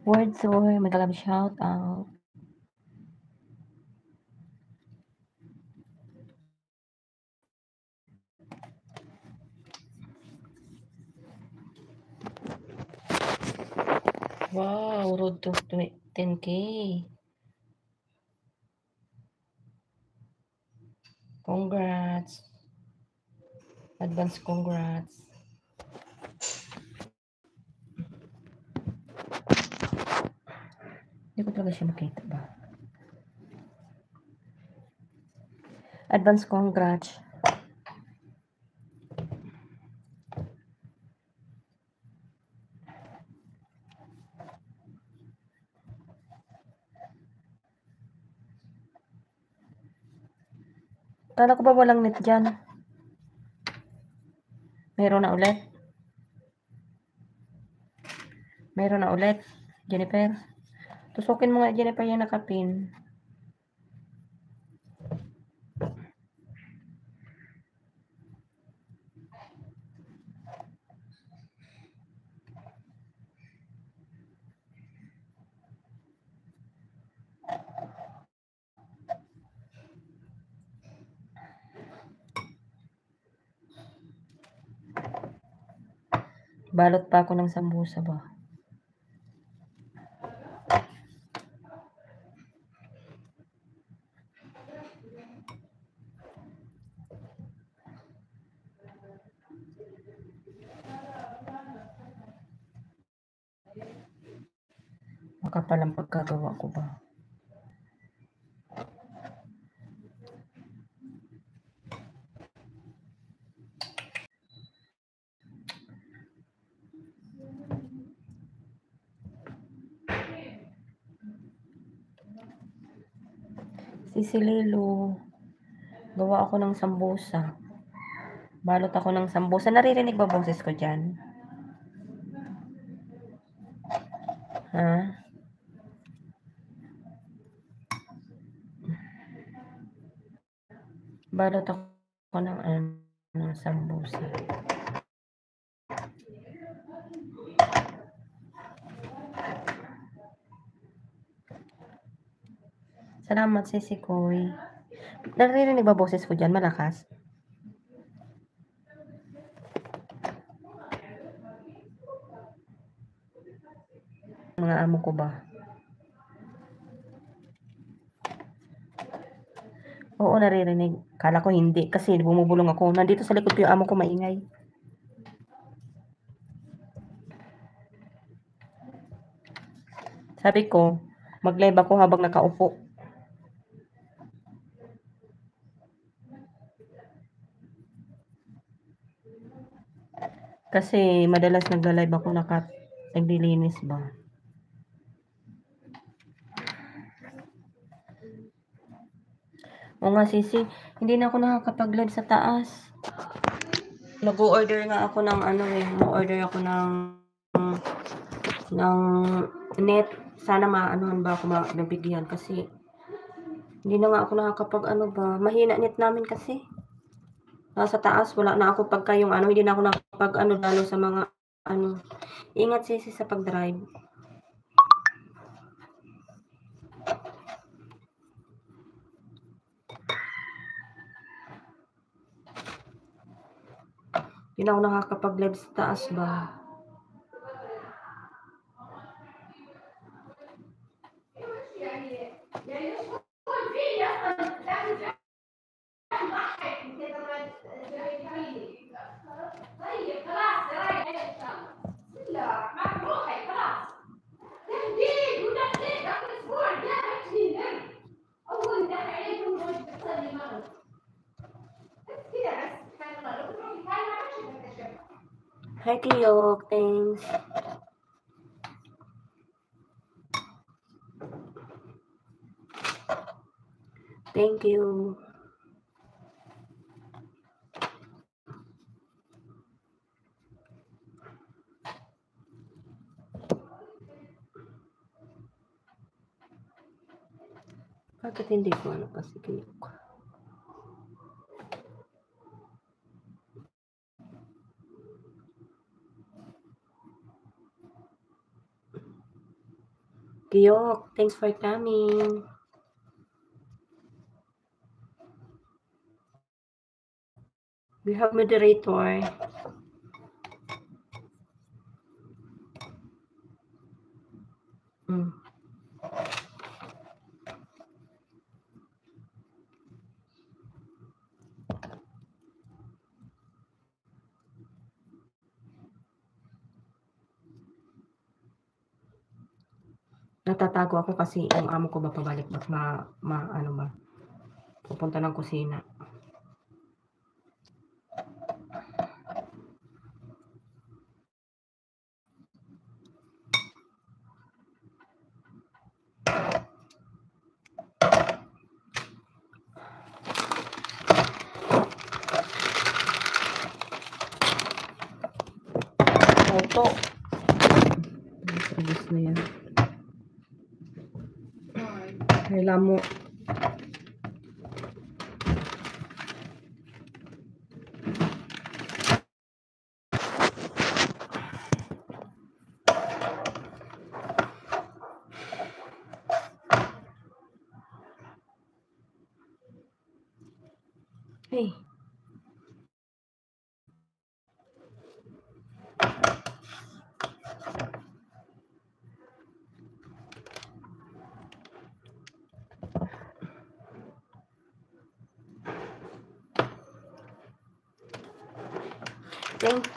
Words or mag-love shout out. Wow, road to 10K. Congrats. Advance congrats. Hindi ko talaga siya makita ba? Advance congrats. Kala ko ba walang net dyan? Meron na ulit? Meron na ulit, Jennifer. Tusukin mo nga, Jennifer, yung nakapin. Balot pa ako ng sambusa ba? Makapal ang pagkagawa ko ba? Sisililo. Gawa ako ng sambusa. Balot ako ng sambusa. Naririnig ba boses ko dyan? Ha? Balot ako ng sambusa. Salamat, Sisi Koy. Naririnig ba boses ko dyan? Malakas? Mga amo ko ba? Oo, naririnig. Kala ko hindi kasi bumubulong ako. Nandito sa likod ko yung amo ko maingay. Sabi ko, mag-live ako habang nakaupo. Kasi madalas nagla-live ako naglilinis ba. O nga, Sisi, hindi na ako nakakapag-live sa taas. Nag-order nga ako ng order ako ng net. Sana maanohan ba ako mabigyan kasi hindi na nga ako nakakapag mahina net namin kasi. Nasa taas, wala na ako pagka yung hindi na ako nakapag lalo sa mga Ingat, Sisi, sa pag-drive. Hindi na ako nakakapag-live sa taas ba. Hi, Cleo. Thanks. Thank you. Bakit hindi ko kasi Kiyok, thanks for coming. We have moderator. Natatago ako kasi yung amo ko ba pabalik ba ano ba pupunta ng kusina. Oto. Tragis na yan. Kailan mo. Hey.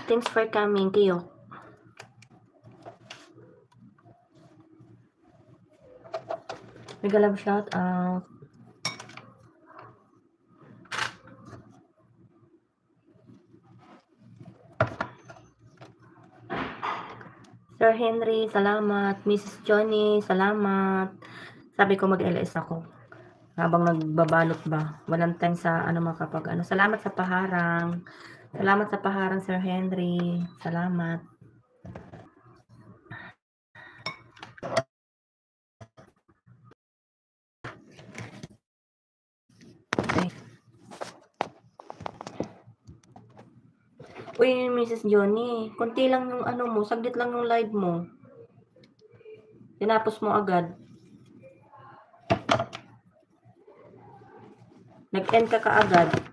Thanks for coming, Kiyo. Mega love shout out. Sir Henry, salamat. Mrs. Johnny, salamat. Sabi ko mag-LS ako. Habang nagbabalot ba. Walang time sa ano makapag ano. Salamat sa paharang. Salamat sa paharang, Sir Henry. Salamat. Okay. Uy, Mrs. Johnny, konti lang yung ano mo, saglit lang yung live mo. Tinapos mo agad. Nag-end ka kaagad.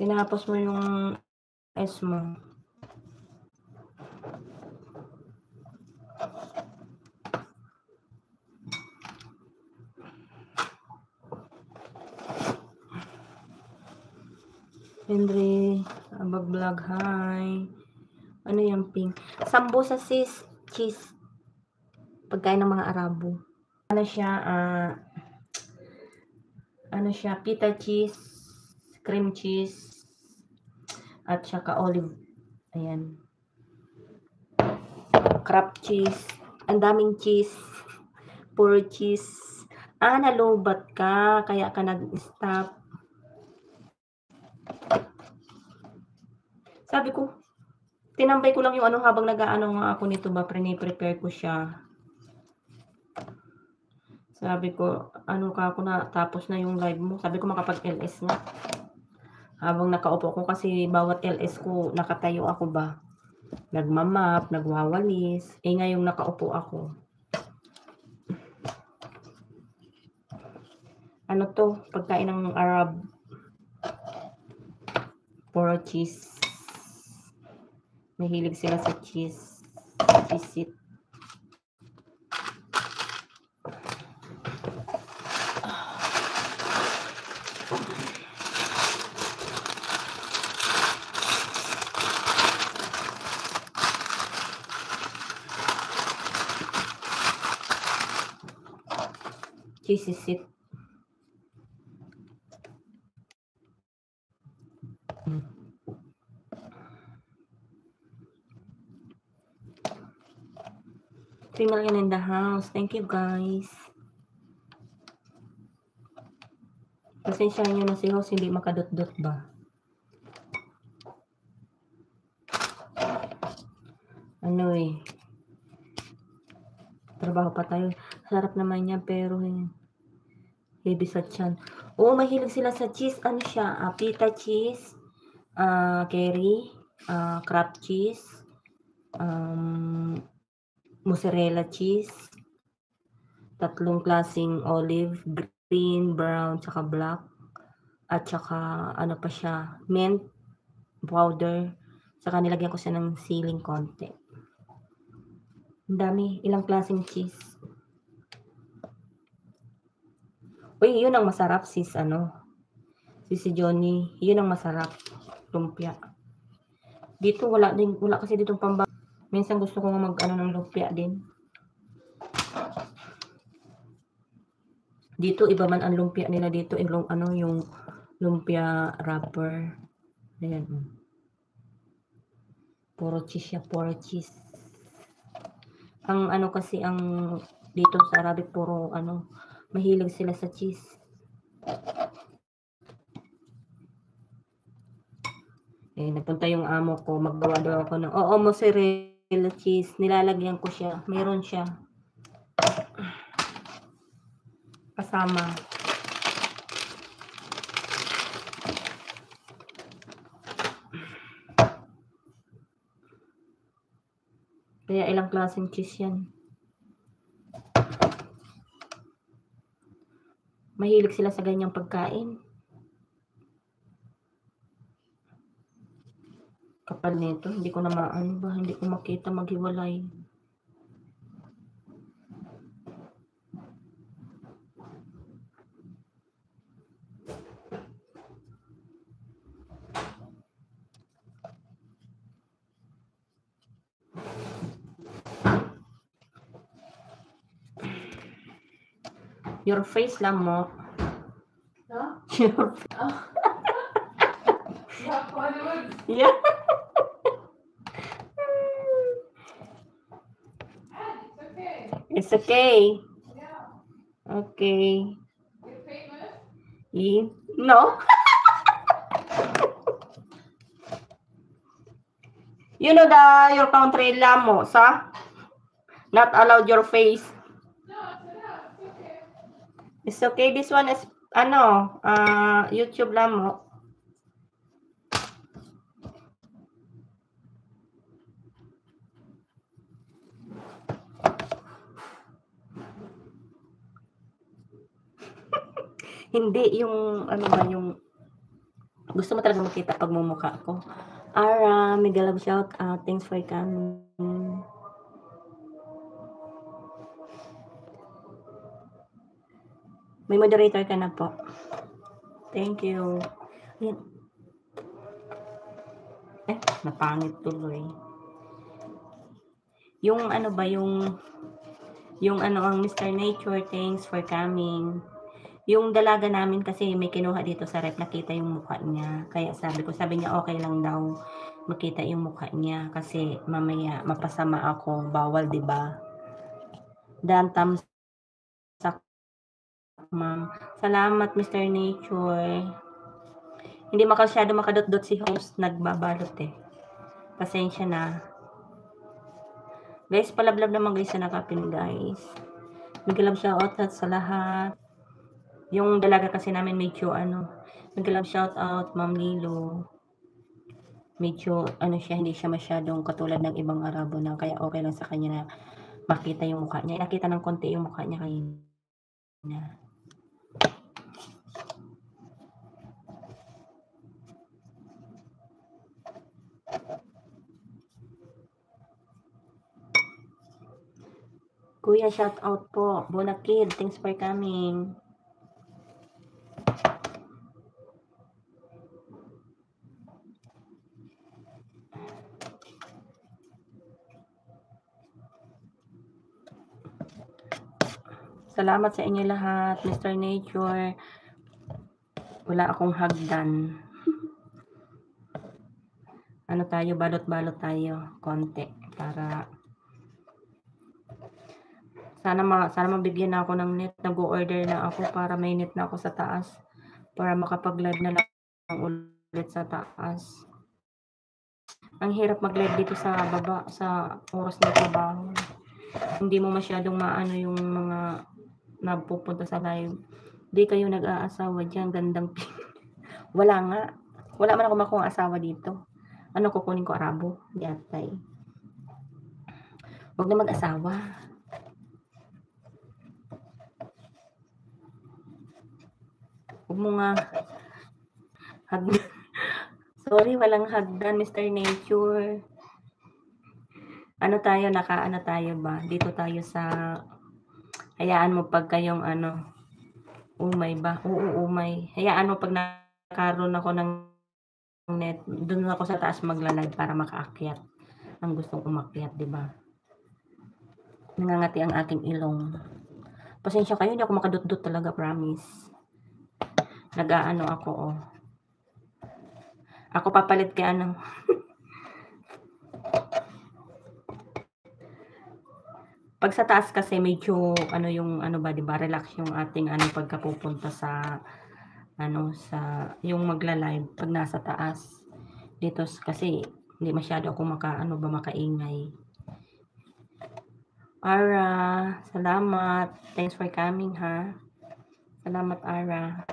Tinapos mo yung S mo. Henry, abag-vlog, hi. Ano yung pink? Sambusa sis, cheese. Pagkain ng mga Arabo. Ano siya, pita cheese, cream cheese, at saka olive. Ayan. Crab cheese. Ang daming cheese. Puro cheese. Nalobat ka. Kaya ka nag-stop. Sabi ko, tinambay ko lang yung ano habang nag-aano nga ako nito ba, prepare ko siya. Sabi ko, ano ka ako na, tapos na yung live mo. Sabi ko makapag-LS nga. Habang nakaupo ko kasi bawat LS ko, nakatayo ako ba. Nagmamap, nagwawalis. Ngayong nakaupo ako. Ano to? Pagkain ng Arab. Puro cheese. Mahilig sila sa cheese. Cheese it. Cheese it. Million in the house. Thank you guys. Pasensya nyo na si host, hindi makadot-dot ba? Ano trabaho pa tayo. Sarap naman niya pero heavy sa tiyan. Oo, mahilig sila sa cheese. Ano siya? Pita cheese. Curry. Kraft cheese, mozzarella cheese, 3 klaseng olive, green, brown, tsaka black, at tsaka ano pa siya, mint powder, tsaka nilagyan ko siya ng siling konti. Ang dami, ilang klaseng cheese. Uy, yun ang masarap sis Johnny, yun ang masarap, lumpia. Dito wala kasi ditong pamba. Minsan gusto ko mag ng lumpia din. Dito iba man ang lumpia nila dito, yung lumpia wrapper. Ayan. Puro cheese siya, puro cheese. Ang kasi ang dito sa Arabic puro mahilig sila sa cheese. Napunta yung amo ko, maggawa daw ako ng mozzarella cheese. Nilalagyan ko siya. Mayroon siya. Kasama. Kaya ilang klaseng cheese yan. Mahilig sila sa ganyang pagkain. Kapal nito, hindi ko na hindi ko makita maghiwalay. Your face lang mo. Huh? Your face. Oh. Yeah, Hollywood. Yeah. It's okay. Yeah. Okay. You're famous? No. You know your country lamo, sa? Not allowed your face. No, it's okay. It's okay. This one is YouTube lamo. Hindi yung yung gusto mo talaga makita pag mumukha ko. Ara, mega love shout out. Thanks for coming. May moderator ka na po. Thank you. Ayan. Napangit tuloy. Yung ang Mr. Nature, thanks for coming. Yung dalaga namin kasi may kinuha dito sa rep, nakita yung mukha niya. Kaya sabi niya okay lang daw makita yung mukha niya kasi mamaya mapasama ako, bawal 'di ba? Dan thumbs up, ma'am. Salamat Mr. Nature. Hindi masyado makadot-dot si host, nagbabalot Pasensya na. Guys, palablab naman guys sa nakapin guys. Nag-love shout out sa lahat. Yung dalaga kasi namin medyo nag-love shout out Ma'am Lilo. Medyo siya, hindi siya masyadong katulad ng ibang Arabo na kaya okay lang sa kanya na makita yung mukha niya. Nakita ng konti yung mukha niya kanina. Kuya, shout out po. Bonakid, thanks for coming. Salamat sa inyo lahat, Mr. Nature. Wala akong hagdan. Tayo, balot-balot tayo, konti, para sana mabigyan na ako ng net. Nag-order na ako para may net na ako sa taas, para makapag-live na lang ulit sa taas. Ang hirap mag-live dito sa baba, sa oras ng trabaho. Hindi mo masyadong maano yung mga napupunta sa live. Di kayo nag-aasawa dyan, gandang wala nga. Wala man ako makuha asawa dito. Ano kukunin ko, Arabo? Di atay. Huwag na mag-asawa. Huwag mo nga hagdan. Sorry, walang hagdan, Mr. Nature. Ano tayo, nakaano tayo ba? Dito tayo sa, hayaan mo pag kayong ano, umay ba? Oo, umay. Hayaan mo pag nakaroon ako ng net, doon ako sa taas magla-live para makaakyat. Ang gustong umakyat, di ba? Nangangati ang aking ilong. Pasensya kayo, hindi ako makadut-dut talaga, promise. Nag-aano ako, oh. Ako papalit kay ano. Pag sa taas kasi medyo ano yung ano ba, 'di ba? Relax yung ating ano pagkapupunta sa ano sa yung magla-live pag nasa taas. Dito kasi hindi masyado ako makaano ba makaingay. Ara, salamat. Thanks for coming, ha. Salamat, Ara.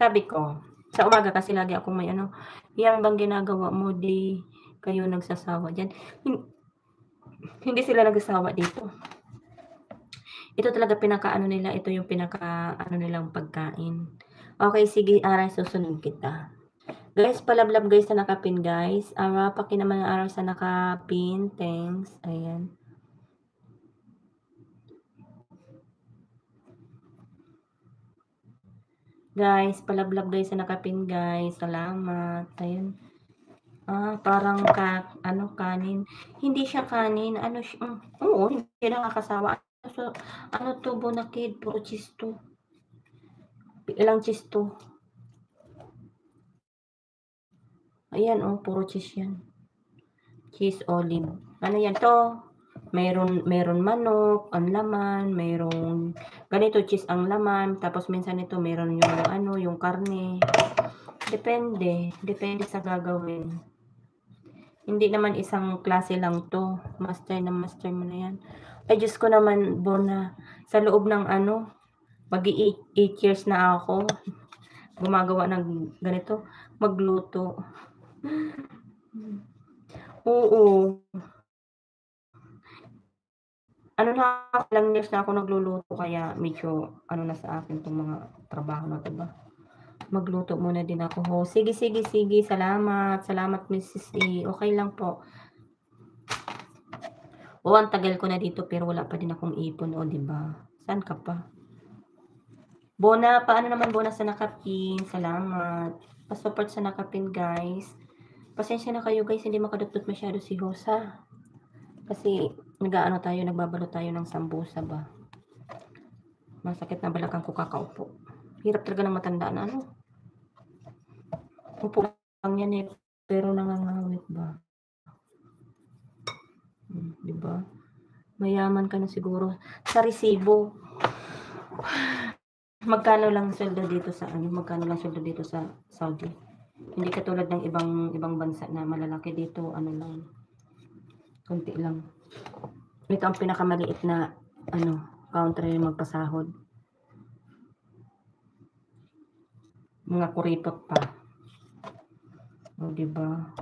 Sabi ko, sa umaga kasi lagi akong may ano, yang bang ginagawa mo, di kayo nagsasawa dyan. Hindi sila nagsasawa dito. Ito talaga pinaka-ano nila, ito yung pinaka-ano nilang pagkain. Okay, sige, Ara, susunod kita. Guys, palablab guys sa nakapin, guys. Ara, paki naman ang Ara sa nakapin. Thanks. Ayan. Guys, palablab guys sa nakapin, guys. Salamat. Ayan. Parang ano, kanin. Hindi siya kanin. Ano siya? Oo, hindi nakakasawa. So, ano to, bonakid? Puro cheese to. Ilang cheese to? Ayan, puro cheese yan. Cheese olive. Ano yan to? Meron manok, ang laman, mayroong ganito cheese ang laman, tapos minsan ito meron yung ano, yung karne. Depende sa gagawin. Hindi naman isang klase lang to. Master mo na yan. Ay, Diyos ko naman, Bona, sa loob ng ano, mag-8 years na ako, gumagawa ng ganito, magluto. Oo. Ano na, ilang years na ako nagluluto, kaya medyo, ano na sa akin itong mga trabaho na ito ba. Magluto muna din ako. Oh, sige. Salamat, Mrs. E. Okay lang po. Ang tagal ko na dito pero wala pa din akong ipon, diba? Saan ka pa? Bona, paano naman Bona sa nakapin? Salamat. Pa-support sa nakapin, guys. Pasensya na kayo, guys, hindi makadutdut masyado si Hosa. Kasi nagbabalo tayo ng sambusa ba. Masakit na balakang ko kakaupo. Hirap talaga ng matanda na ano. Upo lang yan pero nangangawit ba? Diba? Mayaman ka na siguro. Sa resibo. Magkano lang sweldo dito sa Saudi? Hindi katulad ng ibang bansa na malalaki dito, ano lang. Kunti lang. Ito ang pinakamaliit na country magpasahod. Mga kuripot pa. Diba?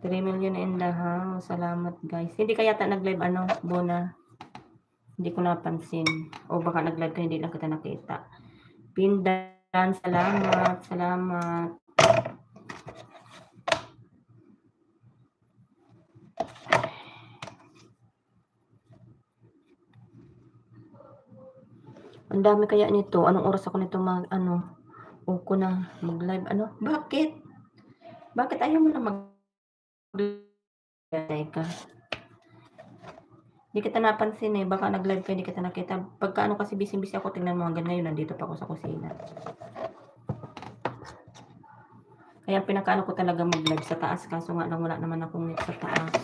3 million in the house. Salamat, guys. Hindi kaya nag-live Bona? Hindi ko napansin. O baka nag-live ka, hindi lang kita nakita. Pindan, salamat. Ang dami kaya nito. Anong oras ako nito ko na mag-live. Bakit ayaw mo na mag-live ka? Hindi kita napansin baka nag-live ka, hindi kita nakita. Pagka kasi busy ako, tingnan mo hanggang ngayon, nandito pa ako sa kusina. Kaya pinakaano ko talaga mag-live sa taas, kaso nga lang wala naman akong net sa taas.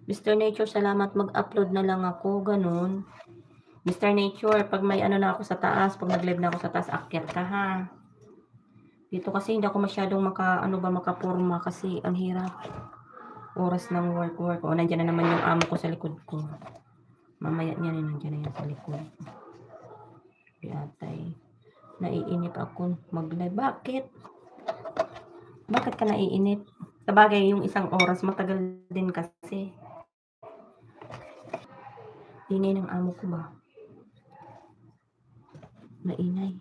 Mr. Nature, salamat, mag-upload na lang ako, ganun. Mr. Nature, pag may na ako sa taas, pag nag-live na ako sa taas, akyat ka, ha. Dito kasi hindi ako masyadong makapurma kasi ang hirap. Oras ng work. Nandiyan na naman yung amo ko sa likod ko. Mamaya niya nandiyan na yan sa likod. Biatay. Naiinip ako mag-live. Bakit? Bakit ka naiinip? Sabagay, yung 1 oras matagal din kasi. Ingay ng amo ko ba? Maingay.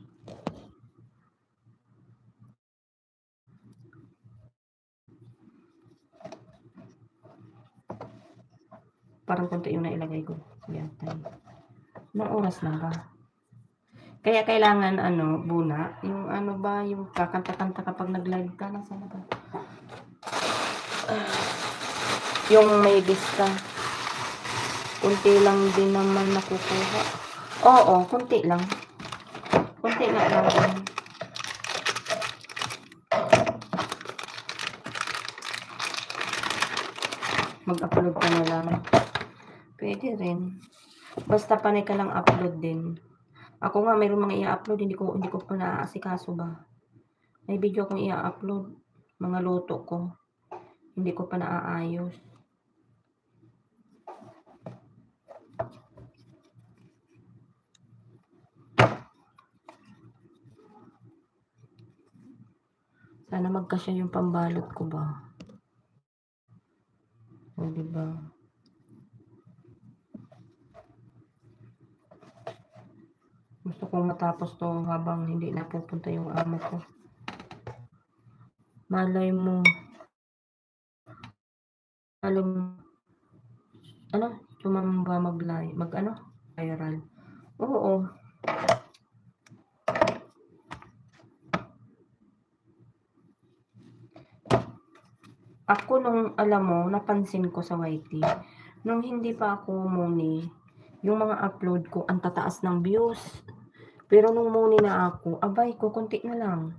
Parang konti yung nailagay ko. Yan, tayo. Anong oras na ba? Kaya kailangan Buna, yung ba, yung kakanta-kanta kapag nag-live ka, nasaan na ba? Yung may lista. Kunti lang din naman nakukuha. Oo, kunti lang. Kunti nga lang. Mag-upload ka na lang. Pwede rin. Basta panay ka lang upload din. Ako nga, mayroong mga i-upload, hindi ko pa naaasikaso ba. May video akong i-upload, mga luto ko. Hindi ko pa naaayos. Sana magkasya yung pambalot ko ba. O, diba? Gusto kong matapos to habang hindi napupunta yung amo ko. Malay mo. Tumamba viral. Oo. Ako napansin ko sa YT, nung hindi pa ako muni, yung mga upload ko, ang tataas ng views. Pero nung muni na ako, abay ko, kunti na lang.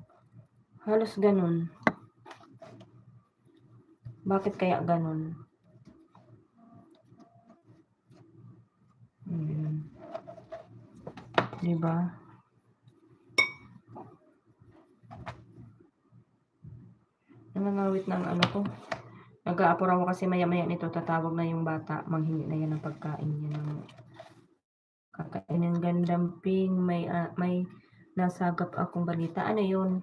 Halos ganun. Bakit kaya ganun? Diba? Nangangawit ng ko. Nag-aapura ako kasi maya-maya nito, tatawag na yung bata. Manghingi na yan ng pagkain niya ng kakain ng gandamping. May nasagap akong balita. Ano yun?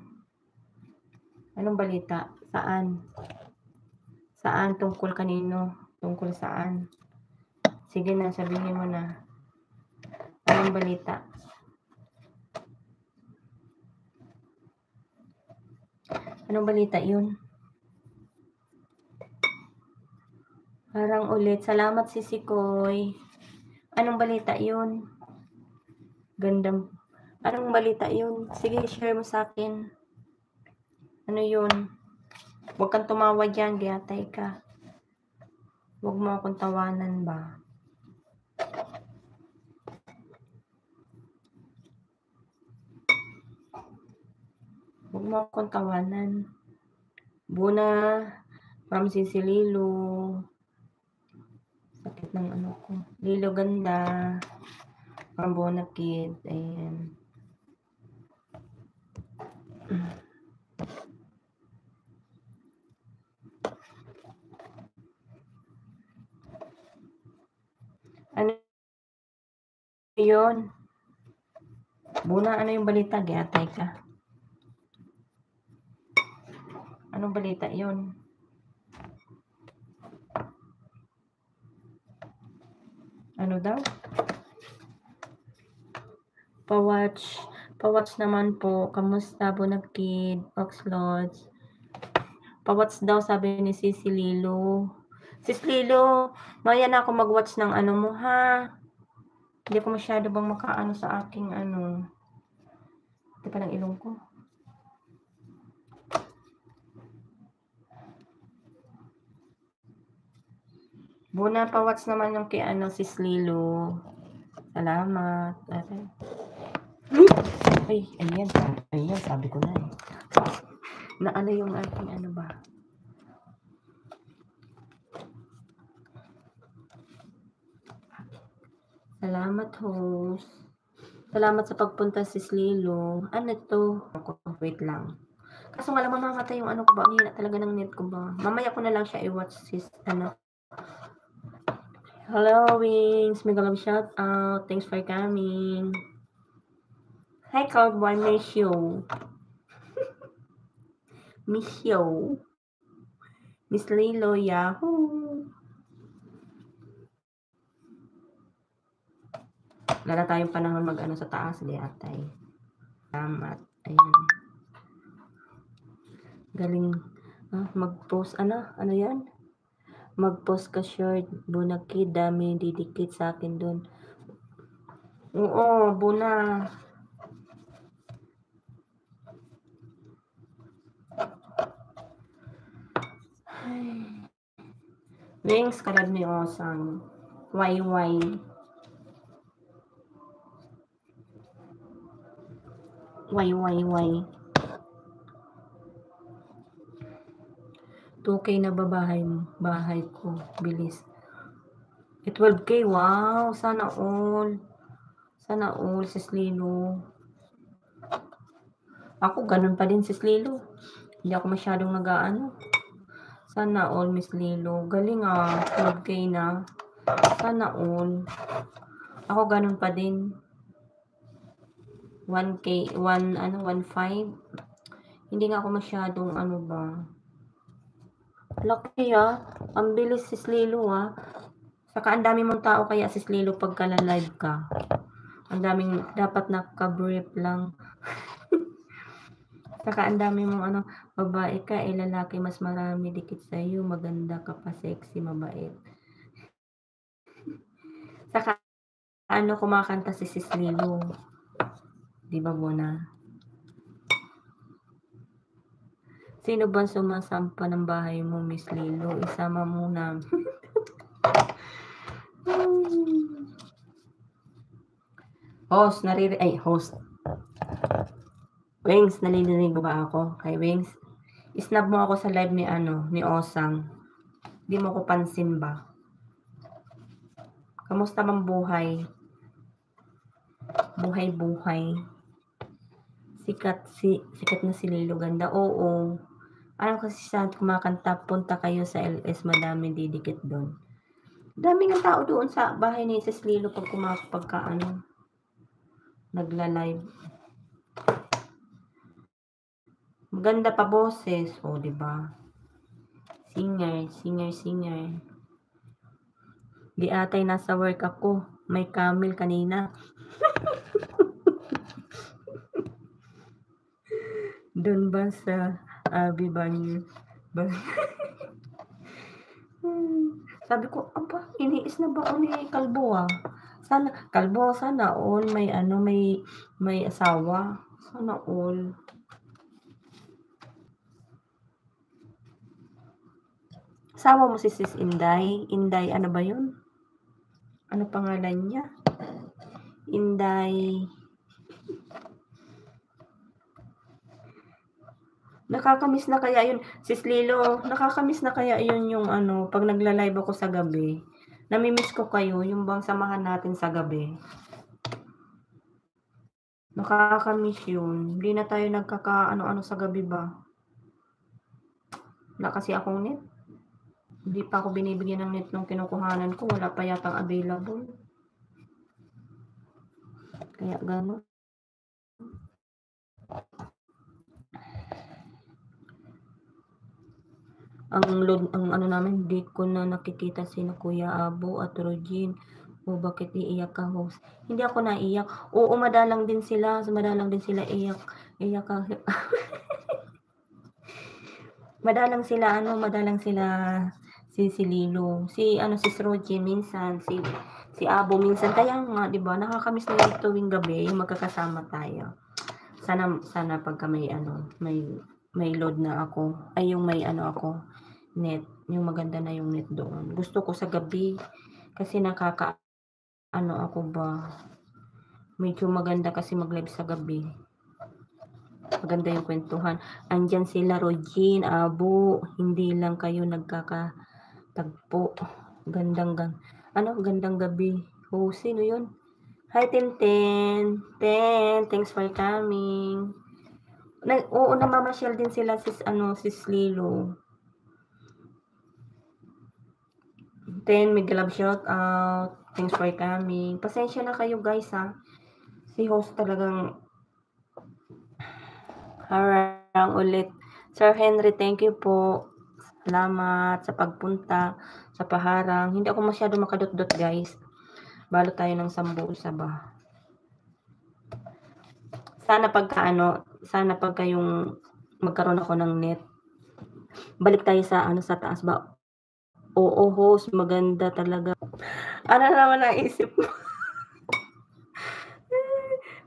Anong balita? Saan? Saan? Tungkol kanino? Tungkol saan? Sige na, sabihin mo na. Anong balita? Anong balita yun? Parang ulit. Salamat, Sisikoy. Anong balita yun? Gandam. Anong balita yun? Sige, share mo sa akin. Ano yun? Huwag kang tumawa dyan, gayatay ka. Huwag mo akong tawanan ba? Huwag mo akong tawanan. Buna, from Sisi Lilo. Sakit ng ko. Lilo ganda. From Bona Kid. Ayan. Ano yun? Buna, ano yung balita? Gayatay ka. Anong balita yun? Ano daw? Pa-watch naman po. Kamusta, Bona Kid? Oxlods. Pa-watch daw, sabi ni Sisi Lilo. Sis Lilo, maya na ako mag-watch ng mo, ha? Hindi ko masyado bang makaano sa aking Ito pa ng ilong ko. Buna, pa-watch naman yung kay Sis Lilo. Salamat. Ay, ayan. Ayan, sabi ko na eh. Na yung aking ba? Salamat, host. Salamat sa pagpunta, Sis Lilo. Ano to? Wait lang. Kaso nga lang mamamatay yung ko ba? Ang hina talaga ng net ko ba? Mamaya ko na lang siya i-watch, sis. Hello, Wings. Mega love shout out. Thanks for coming. Hi, Cowboy. Miss you. Miss you. Miss Lilo, yahoo! Wala na tayong panahon mag-ano sa taas, di atay. Salamat. Ayan. Galing. Mag-post, ano yan? Mag-post ka short, bunaki, dami didikit sa akin doon. Oo, buna. Wings, karad ni Osang. Why? Why? 2K na ba bahay ko? Bilis. 12K, wow! Sana all. Sis Lilo. Ako, ganun pa din, Sis Lilo. Hindi ako masyadong nag-aano. Sana all, Miss Lilo. Galing 12K na. Sana all. Ako, ganun pa din. 1K, 1.5. Hindi nga ako masyadong ano ba. Laki ang bilis, Sis Lilo Saka ang dami mong tao kaya, Sis Lilo, pagka live ka. Ang daming, dapat naka-brief lang. Saka ang dami mong babae ka, lalaki, mas marami dikit sa iyo, maganda ka pa, sexy, mabait. Saka kumakanta si Sis Lilo. Di ba, Bona? Sino ba sumasampa ng bahay mo, Miss Lilo? Isama mo na. Host. Wings, nalilinig ba ako? Kay Wings, isnab mo ako sa live ni Osang. Di mo ko pansin ba? Kamusta mang buhay? Buhay. Sikat na si Lilo, ganda. Oo. Ano kasi siya kumakanta, punta kayo sa LS, madami didikit doon. Daming ang tao doon sa bahay ni Sis Lilo pagka nagla-live. Maganda pa boses, di ba? Singer. Di atay nasa work ako. May camel kanina. Doon ba sa Bibanyo? Sabi ko, iniis na ba ni Kalbo Sana all may asawa. Sana all. Asawa mo si Sis Inday. Inday, ano ba yun? Ano pangalan niya? Inday. Nakakamiss na kaya yun, Sis Lilo, nakakamiss na kaya yun yung pag nagla-live ako sa gabi. Namimiss ko kayo, yung bang samahan natin sa gabi. Nakakamiss yun. Hindi na tayo nagkaka-ano sa gabi ba? Wala kasi akong net. Hindi pa ako binibigyan ng net nung kinukuhanan ko. Wala pa yatang available. Kaya gano'n. Ang namin, di ko na nakikita sina Kuya Abo at Rogin. Bakit iiyak ka, host? Hindi ako naiyak. Oo, madalang din sila iyak ka. madalang sila si Lilo. Si Rogin minsan, si Abo minsan. Kaya nga, 'di ba? Nakakamiss na yung tuwing gabi, yung magkakasama tayo. Sana pagka may load na ako, ay yung may ako, net, yung maganda na yung net doon. Gusto ko sa gabi kasi ako ba, medyo maganda kasi mag-live sa gabi. Maganda yung kwentuhan. Andyan sila Rogin, Abo, hindi lang kayo nagkakatagpo. Gandang gabi. Sino yun? Hi, Tintin. Thanks for coming. Oo, namamasyal din sila sis Lilo. May love shout out. Thanks for coming. Pasensya na kayo guys Si host talagang Harang ulit. Sir Henry, thank you po. Salamat sa pagpunta, sa paharang. Hindi ako masyado makadot-dot, guys. Balot tayo ng sambusa ba. Sana pagka yung magkaroon ako ng net. Balik tayo sa sa taas ba. Oo, host, maganda talaga. Ano naman ang isip mo?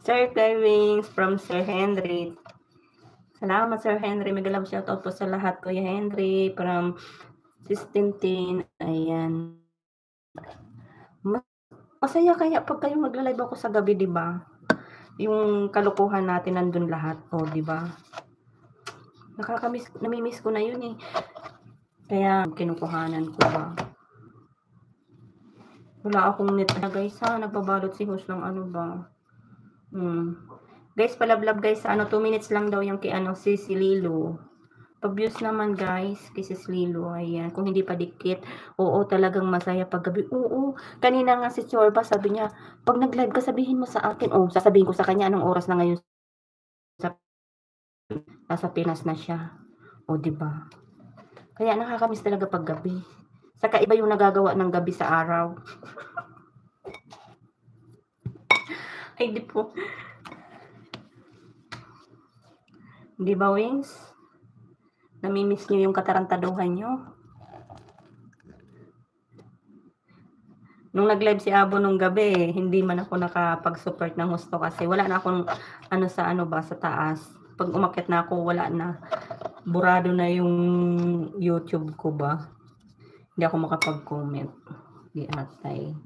Sir Cravings from Sir Henry. Salamat, Sir Henry. Mega love shoutout po sa lahat. Kuya Henry from Sistintin. Ayan. Masaya kaya pag kayo magla-live ako sa gabi, di ba? Yung kalokohan natin nandun lahat. O, di ba? Namimiss ko na yun eh. Kaya kinukuhanan ko ba. Wala akong net na guys ha. Nagbabalot si host ng ano ba. Guys, palablab guys sa 2 minutes lang daw yung kay si Lilo. Pag-views naman guys, kay Sis Lilo. Ayan, kung hindi pa dikit. Oo, talagang masaya paggabi. Oo, kanina nga si Chorba sabi niya, pag nag-live ka sabihin mo sa akin. Oh, sasabihin ko sa kanya anong oras na ngayon. Nasa Pinas na siya. O, diba? Kaya nakakamiss talaga paggabi. Saka iba yung nagagawa ng gabi sa araw. Ay, di po. Di ba, Wings? Namimiss nyo yung katarantaduhan nyo? Nung nag-live si Abo nung gabi, hindi man ako nakapag-support ng husto kasi wala na akong sa taas. Pag umakyat na ako, wala na. Burado na yung YouTube ko ba. Hindi ako makapag-comment. Di atay.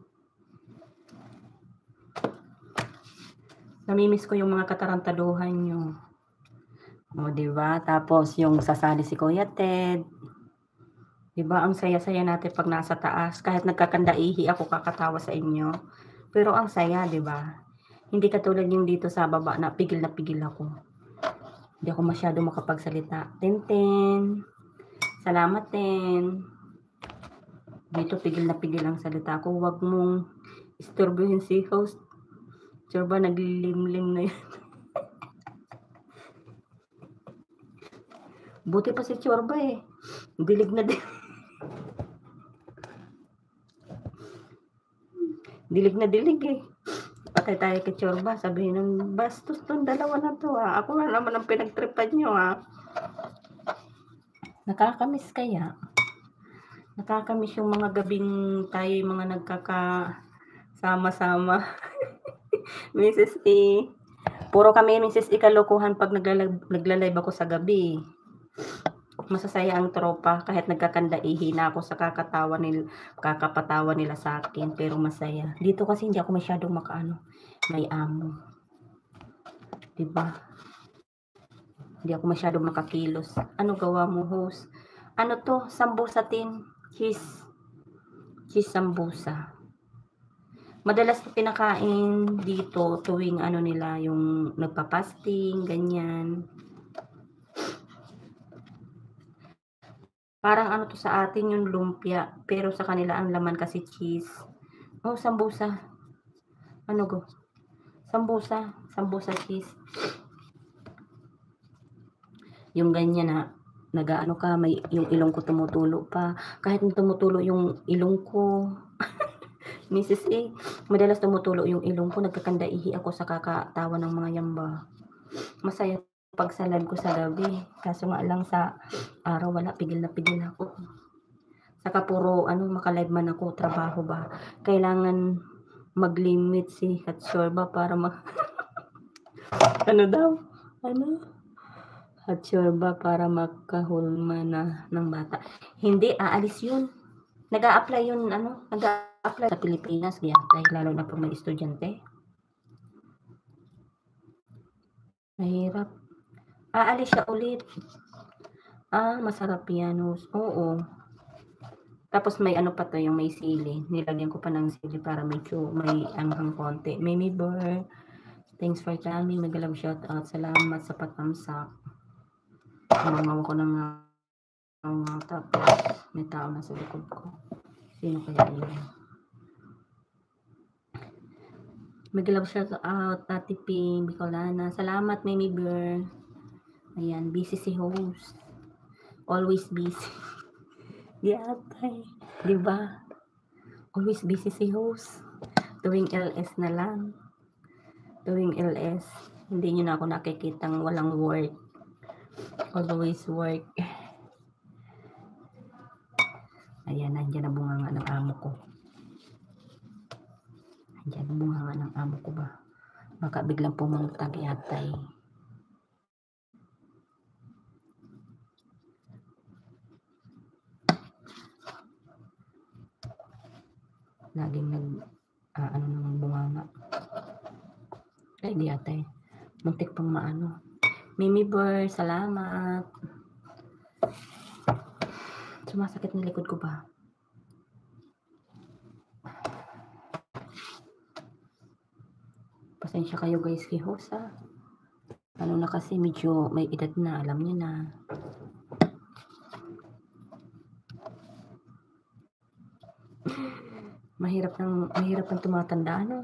Namimiss ko yung mga katarantaduhan nyo. O, diba? Tapos, yung sasali si Kuya Ted. Diba? Ang saya-saya natin pag nasa taas. Kahit nagkakandaihi ako kakatawa sa inyo. Pero ang saya, diba? Hindi katulad yung dito sa baba na pigil ako. Hindi ako masyado makapagsalita. Ten. Salamat, Ten. Dito pigil ang salita ko. Huwag mong istorbohin si host. Diba? Naglilimlim na yun. Buti pa si Chorba eh. Dilig na dilig. Dilig na dilig eh. Patay tayo kay Chorba. Sabihin ng bastos tong dalawa na to ha. Ako nga naman ang pinagtripan nyo ha. Nakakamiss kaya. Nakakamiss yung mga gabing tayo yung mga nagkakasama-sama. Mrs. E. Puro kami Mrs. E kalukuhan pag nagla-live ako sa gabi. Masasaya ang tropa kahit nagkakandaihi na ako sa kakapatawa nila sa akin pero masaya. Dito kasi hindi ako masyadong may amo. Diba? Hindi ako masyadong makakilos. Ano gawa mo, host? Ano to? Sambusa tin. Cheese sambusa. Madalas ko pinakain dito tuwing nila yung nagpa-fasting, ganyan. Parang to sa atin yung lumpia, pero sa kanila ang laman kasi cheese. Oh, sambusa. Ano go? Sambusa cheese. Yung ganyan na nagaano ka, may yung ilong ko tumutulo pa. Kahit tumutulo yung ilong ko. Mrs. A, madalas tumutulo yung ilong ko, nagkakandaihi ako sa kakatawa ng mga yamba. Masaya pag sa live ko sa gabi. Kaso nga lang sa araw wala, pigil ako. Saka puro maka-live man ako, trabaho ba. Kailangan mag-limit si Hatshorba para ano daw? Hatshorba para makahulma na ng bata. Hindi, aalis yun. Nag-a-apply yun, nag-a-apply sa Pilipinas, dahil lalo na pag may estudyante. Mahirap. Aalis siya ulit. Masarap yan. Oo. Tapos may pa to, yung may sili. Nilagyan ko pa ng sili para may anghang konti. Mimi Burr, thanks for coming. Mag-love shout out. Salamat sa patamsak. Mangaw ko ng tapos may tao na sa likod ko. Sino kaya yun? Mag-love shout out, Tati Ping, Bicolana. Salamat, Mimi Burr. Ayan, busy si host. Always busy. Di atay. Di ba? Always busy si host. Tuwing LS na lang. Tuwing LS. Hindi nyo na ako nakikitang walang work. Always work. Ayan, nandiyan na bunganga ng amo ko. Nandiyan na bunganga ng amo ko ba? Baka biglang pumuntag yatay. Laging ano naman bunganga. Ay, di yatay. Muntik pang maano. Mimi Burr, salamat. Sumasakit na likod ko ba? Pasensya kayo guys kay host ha. Ano na kasi medyo may edad na, alam niyo na. Mahirap ng tumatanda ano.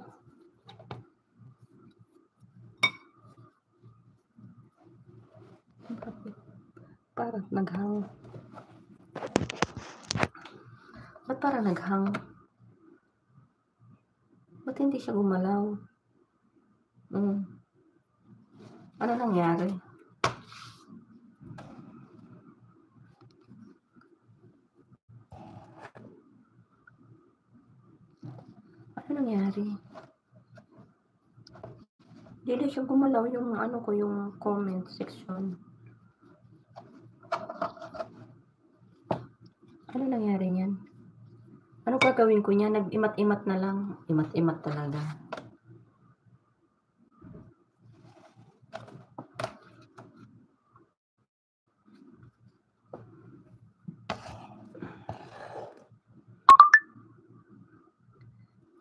Parang naghang. Ba't parang naghang? Ba't hindi siya gumalaw? Ano nangyari? Ano nangyari? Hindi siya gumalaw yung ano ko, yung comment section. Ano nangyari niyan? Ano gagawin ko niya? Nag-imat-imat na lang. Imat-imat talaga.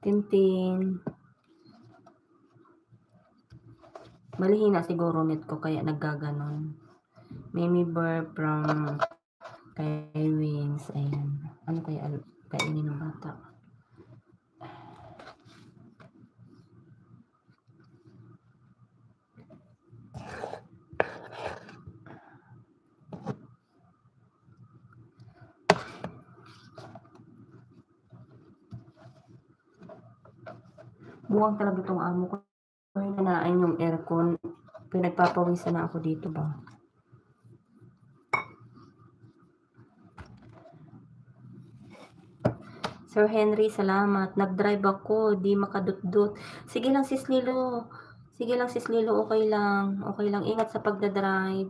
Tintin. Malihina siguro net ko kaya naggaganon. Mimi Burr from kay Wings. Ayan. Ano kaya kainin ng bata? Buwang talaga itong amo ko. Hinanain yung aircon. Pinagpapawisan na ako dito ba? Sir Henry, salamat. Nag-drive ako. Di makadut-dut. Sige lang sis Lilo. Sige lang sis Lilo. Okay lang. Okay lang. Ingat sa pagdadrive.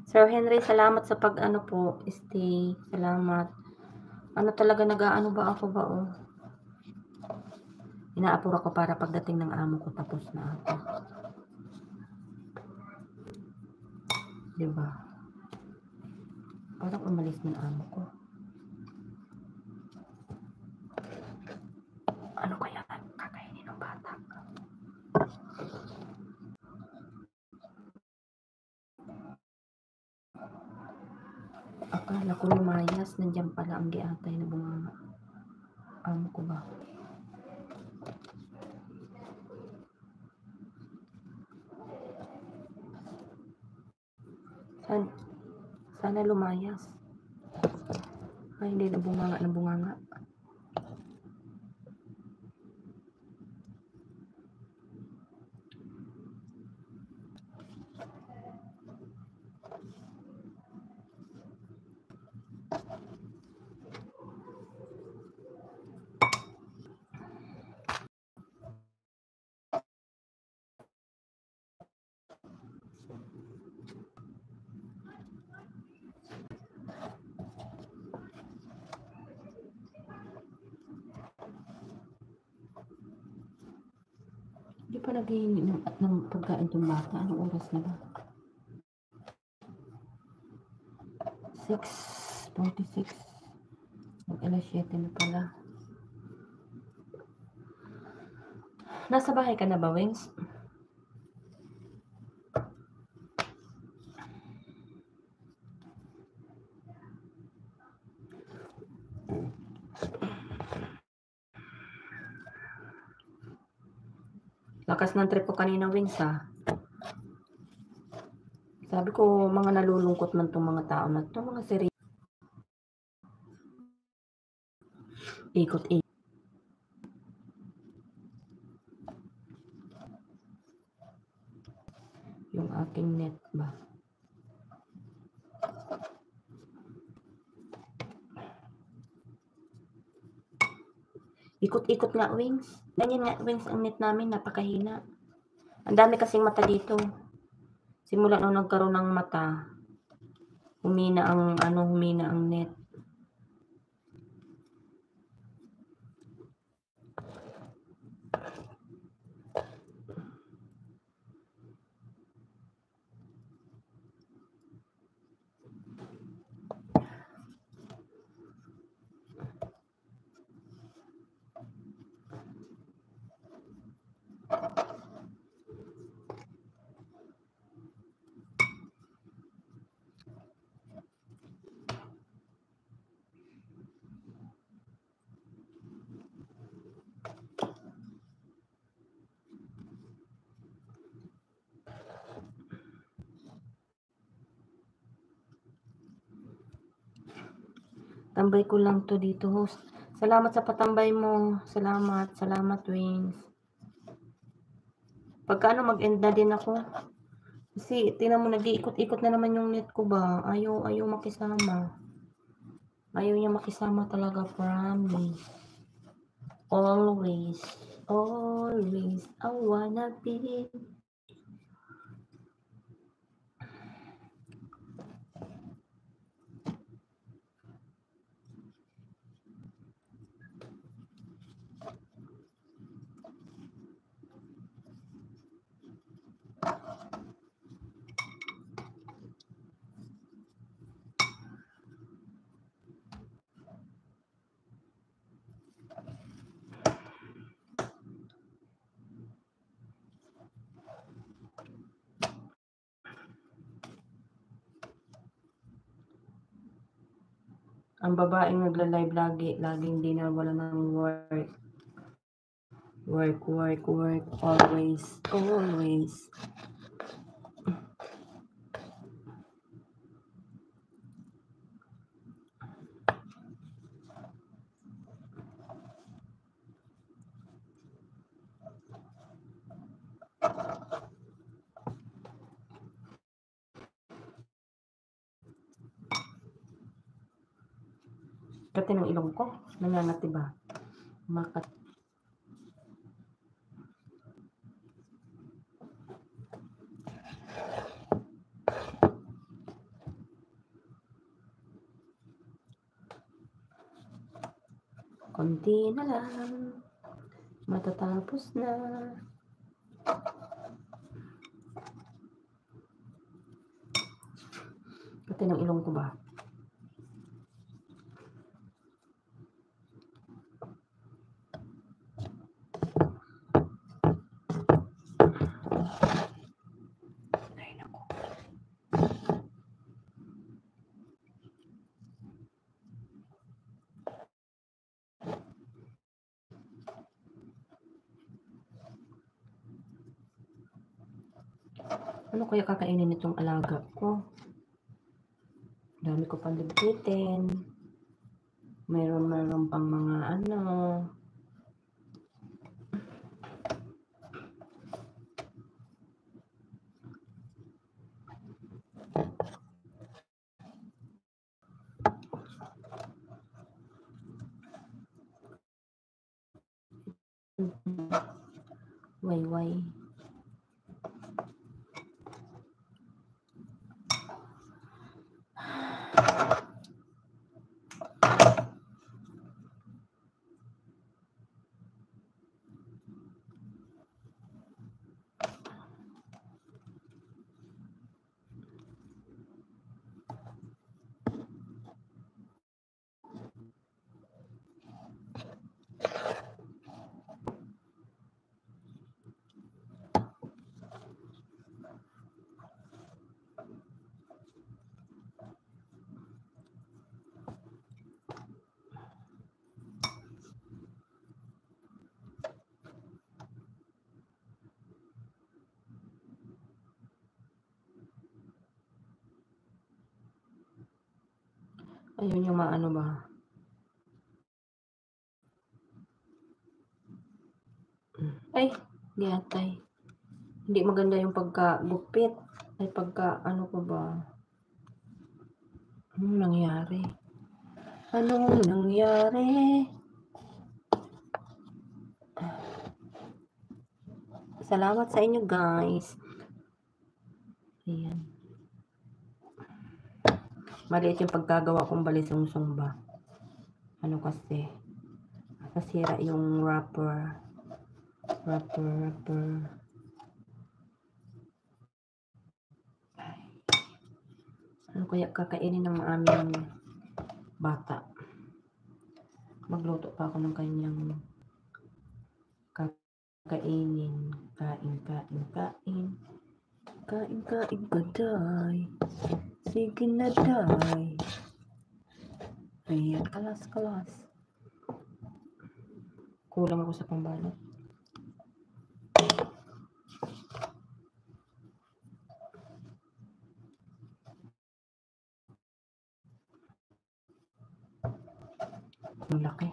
Sir Henry, salamat sa pag-ano po. Stay. Salamat. Ano talaga nag-aano ba ako ba oh? Inaapura ko para pagdating ng amo ko tapos na ako. Diba? Parang umalis ng amo ko. Ano kaya kakainin ng bata? Akala ko lumayas. Nandiyan pala ang giatay na bunganga. Amo ko ba? Sana lumayas. Ay, hindi na bunganga ng bunganga. Hindi pa naghihingi ng pagkain itong bata. Anong oras na ba? 6:46. Mag-alas 7 na pala. Nasa bahay ka na ba, Wings? Lakas ng trip ko kanina, Wings, ha. Sabi ko, mga nalulungkot man tong mga tao na to, mga seri. Ikot-ikot. Yung aking net ba? Ikot-ikot nga, Wings. Ganyan nga, Wings, ang net namin, napakahina. Ang dami kasing mata dito. Simula nung nagkaroon ng mata, humina ang net. Tambay ko lang to dito, host. Salamat sa patambay mo. Salamat, Wings. Pagka mag-end na din ako. Kasi, tingnan mo, nag-iikot-ikot na naman yung net ko ba. Ayaw makisama. Ayaw niya makisama talaga, promise. Always, I wanna be. Ang babaeng nagla-live laging di na wala ng work. Work, always. Kati ng ilong ko, nangangatib ba? Konti na lang, matatapos na. Kati ng ilong ko ba? Ay, naku. Ano kaya kakainin nitong alaga ko? Dami ko pang ligpitin. Mayroon pang mga wayway. Ayun yung maano ba. Ay, di atay. Hindi maganda yung pagkagupit. Ay pagka ano ko ba. Anong nangyari? Anong nangyari? Salamat sa inyo guys. Ayan. Maliit yung pagkagawa kong balisungsong ba. Ano kasi. Nasira yung wrapper. Ano kaya kakainin ng aming bata? Magluto pa ako ng kanyang kakainin. Kain ka, day. Sige na, day. Ayan, kalas. Kulang ako sa pambalot. Ang laki.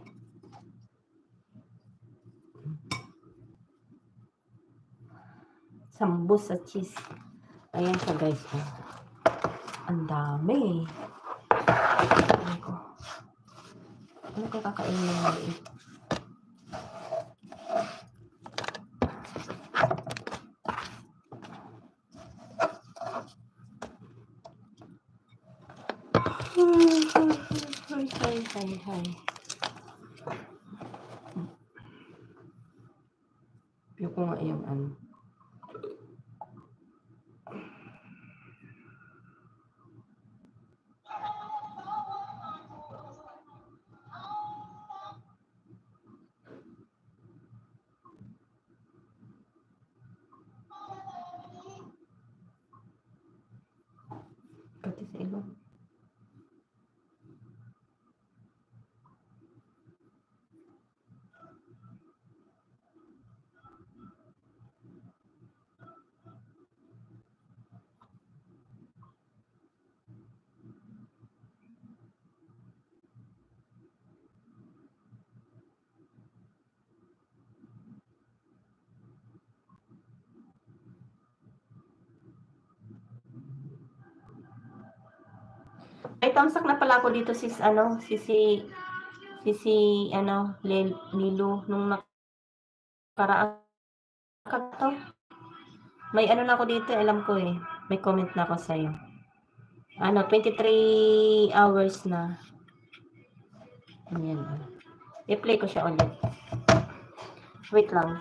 Sambus sa cheese. Ayan siya guys. Oh. Ang dami. Ano ka kakainin ng maliit? Hi. Yung ko nga yung ano. Pati sa ilong. Ay, tamsak na pala ako dito sis, Lilo, nung nakaraan ka to. May ano na ako dito, alam ko eh. May comment na ako sa'yo. 23 hours na. Ayan. I-play ko siya ulit. Wait lang.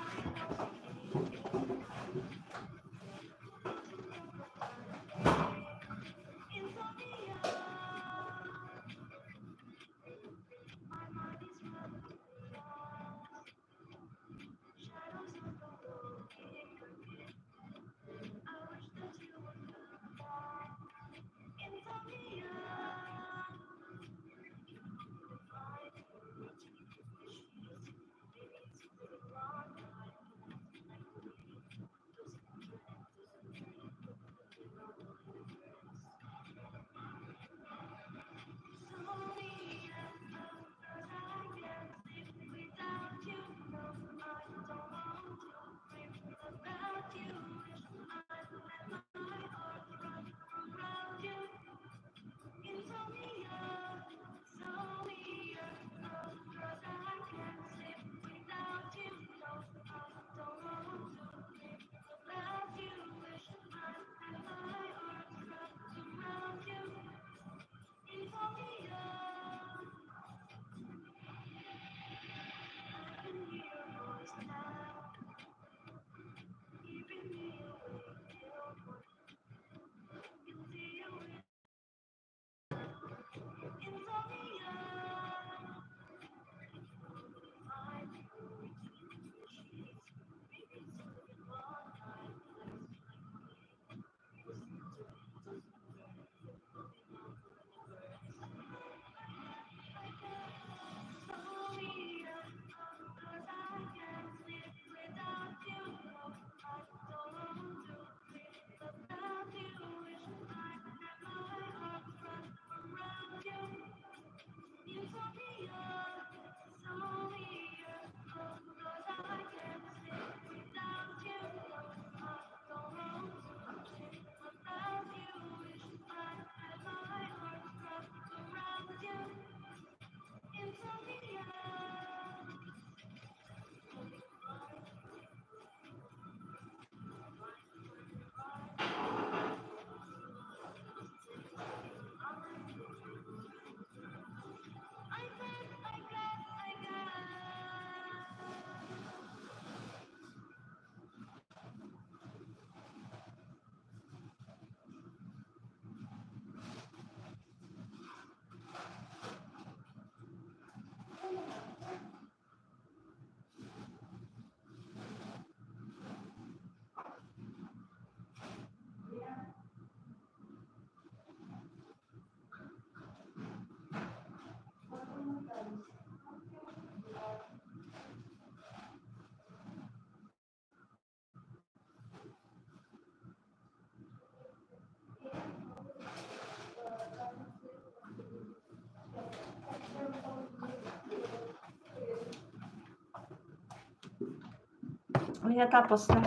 Kaya tapos na.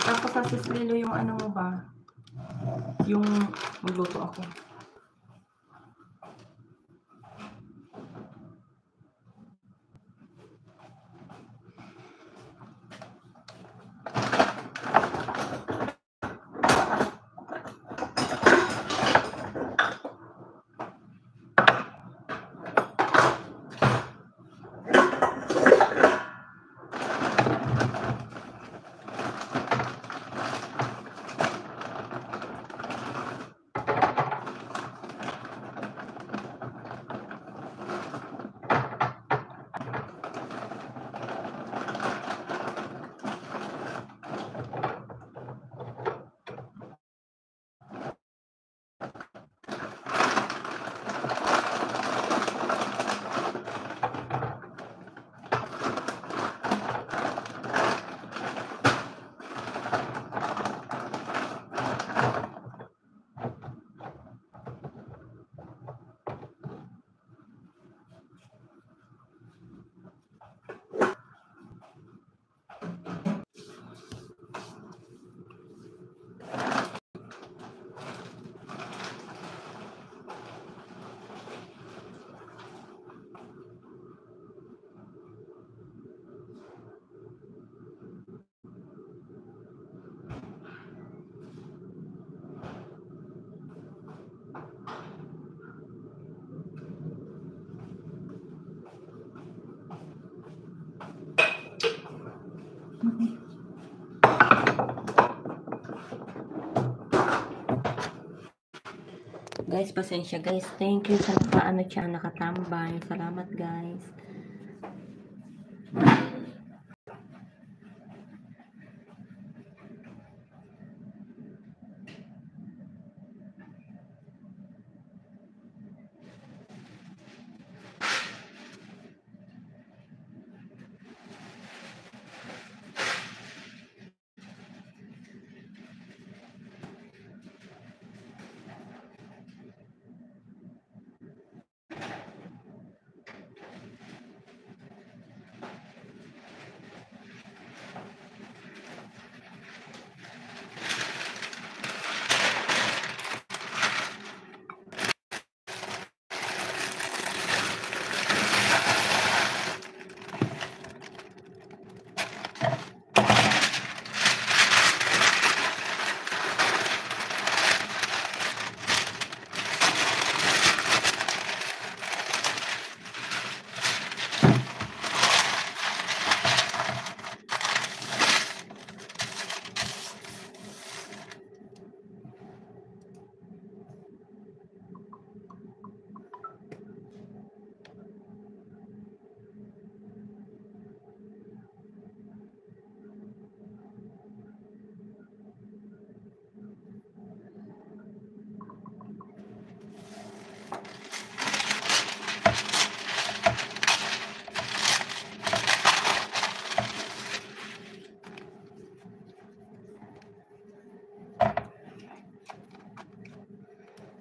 Tapos na sis Lilo yung ano mo ba? Yung magluto ako. Guys, pasensya guys. Thank you sa nakaano siya, nakatambay. Salamat guys.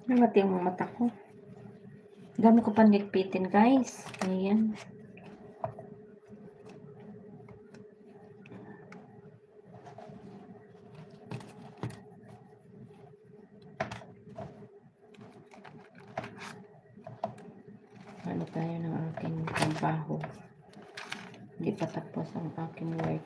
Namati ang mata ko. Dami ko pang nigpitin guys. Ayan. Ano tayo ng aking trabaho. Hindi pa tapos ang aking work.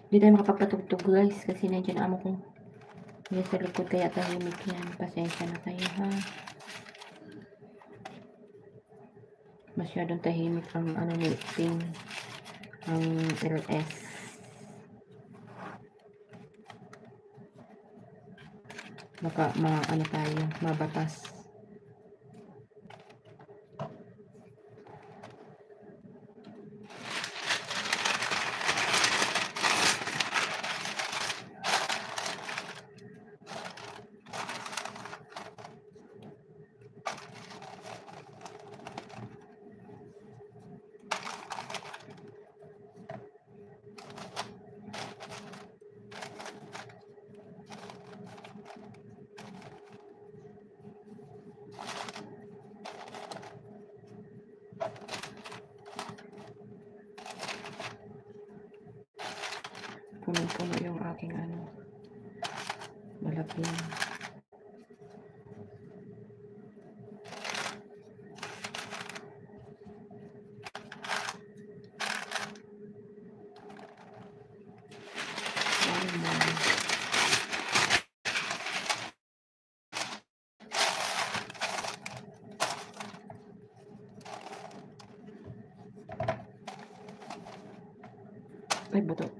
Hindi tayo makapagpatugtog guys kasi nandiyan amo ko. Yan sa likod kaya tahimik yan. Pasensya na kayo ha. Masyadong tahimik ang ano ni Ting. Ang LS. Baka ano tayo, mabatas. Puno-puno yung aking ano, lalagyan. Ay, buto.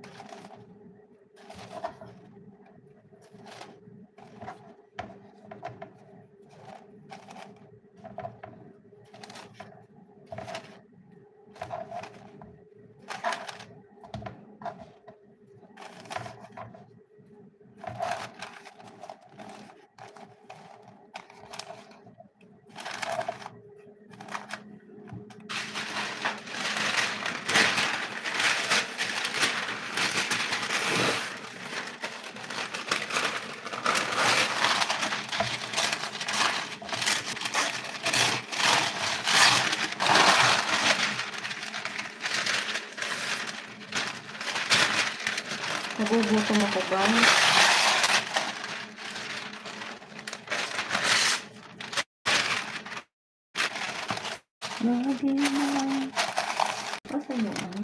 Nagugutom ako, guys. Lagi na. Asan yung ano?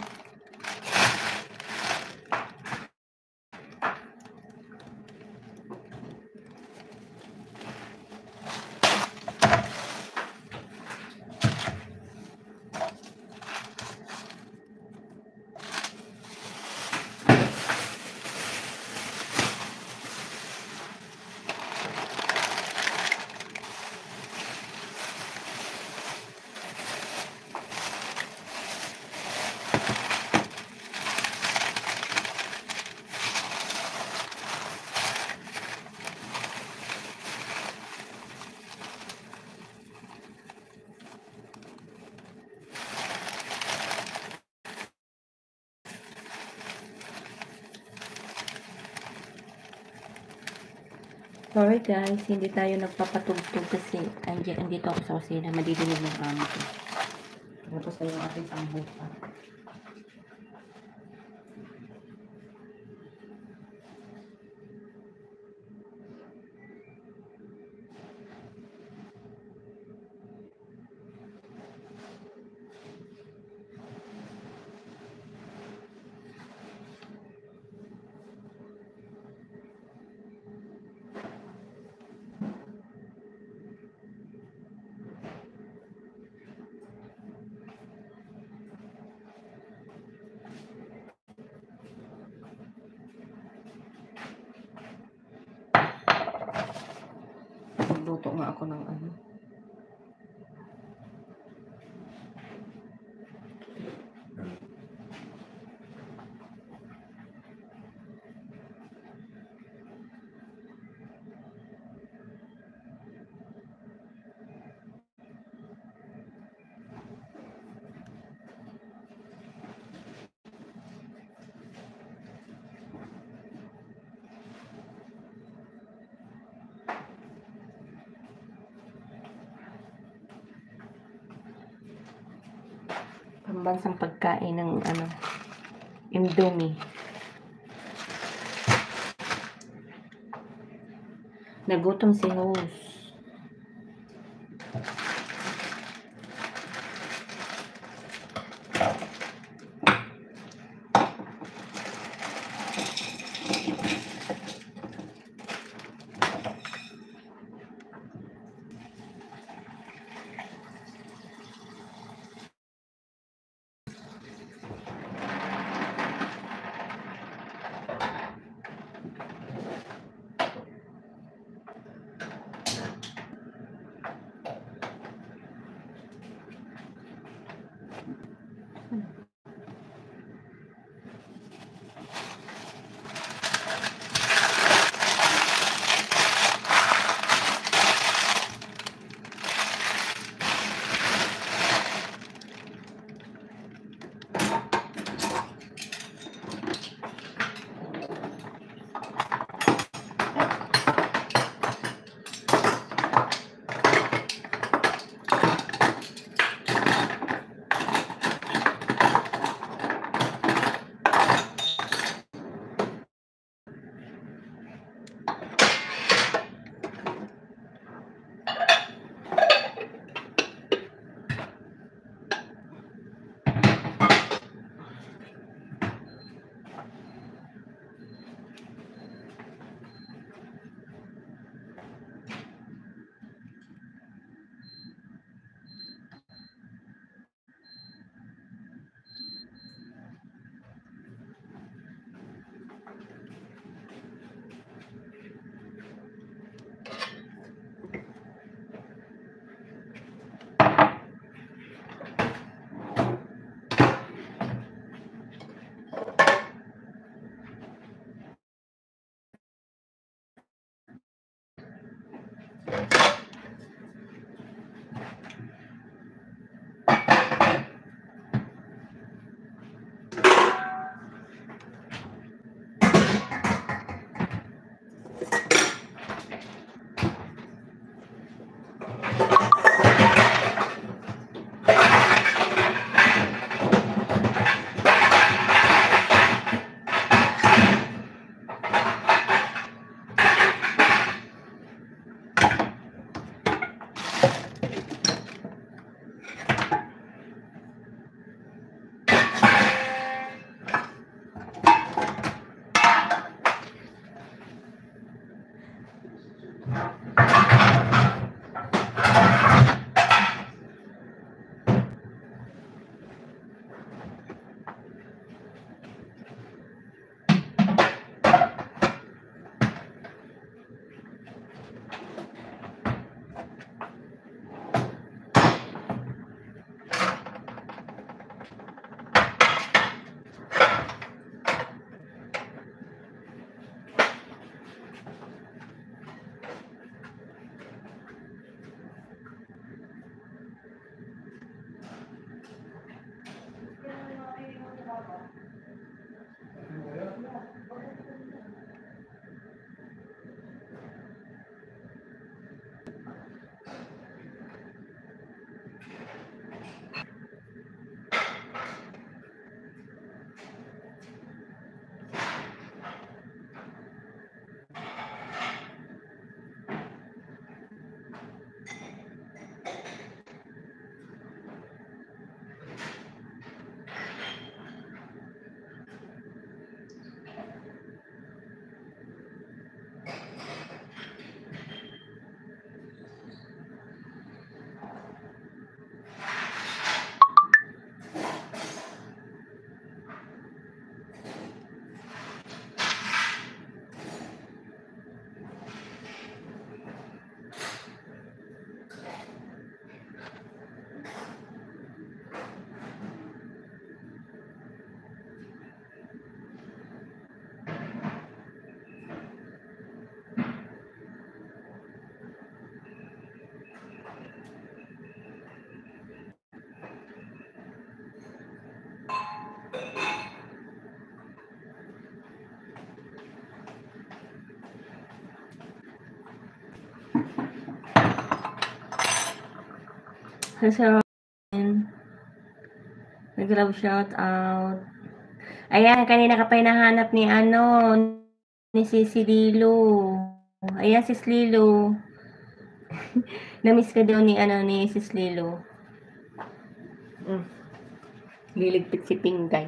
Sorry guys, hindi tayo nagpapatugtog kasi andito ako sa kusina, madidinig ng amo ko. Tapos na yung ating sambuka. Nagluto nga ako ng ano. Pambansang pagkain ng ano, Indomie. Nagutom si host. Sa nag-love shout out. Ayan, kanina ka pa hinahanap ni ni Sisi Lilo. Ayan, Sis Lilo. Na-miss ka daw ni Sis Lilo. Liligpit si Pingay.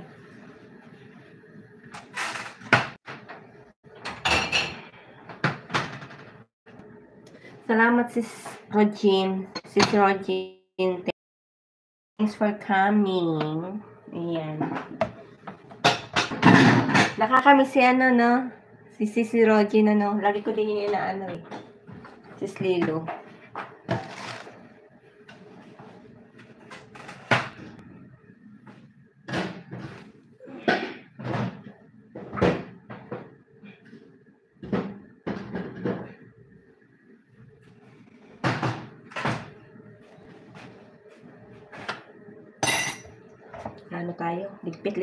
Salamat Sis Regine. Sis Regine. Thanks for coming. Ayan. Nakakamiss si no? Si Sisi Regine, Lagi ko din yung inaano eh. Sis Lilo. Ano tayo? Ligpit.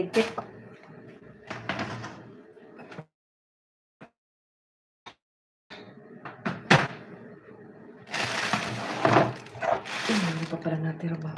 Hindi pa pala natin ba?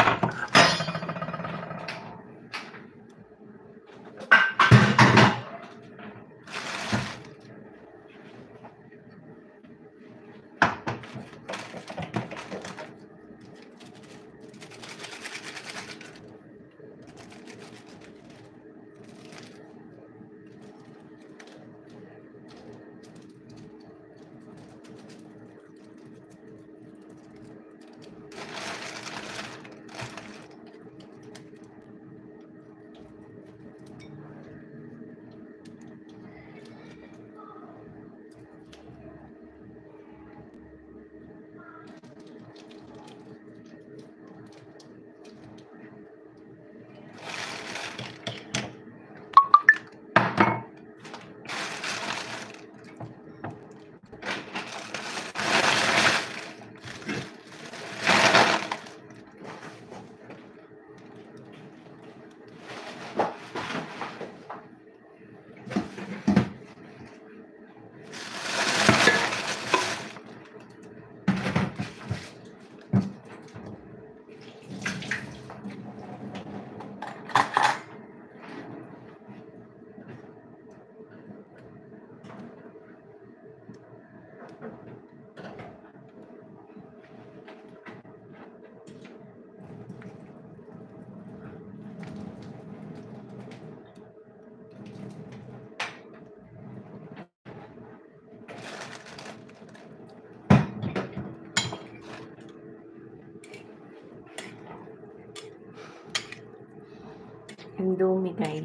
Indomie, guys.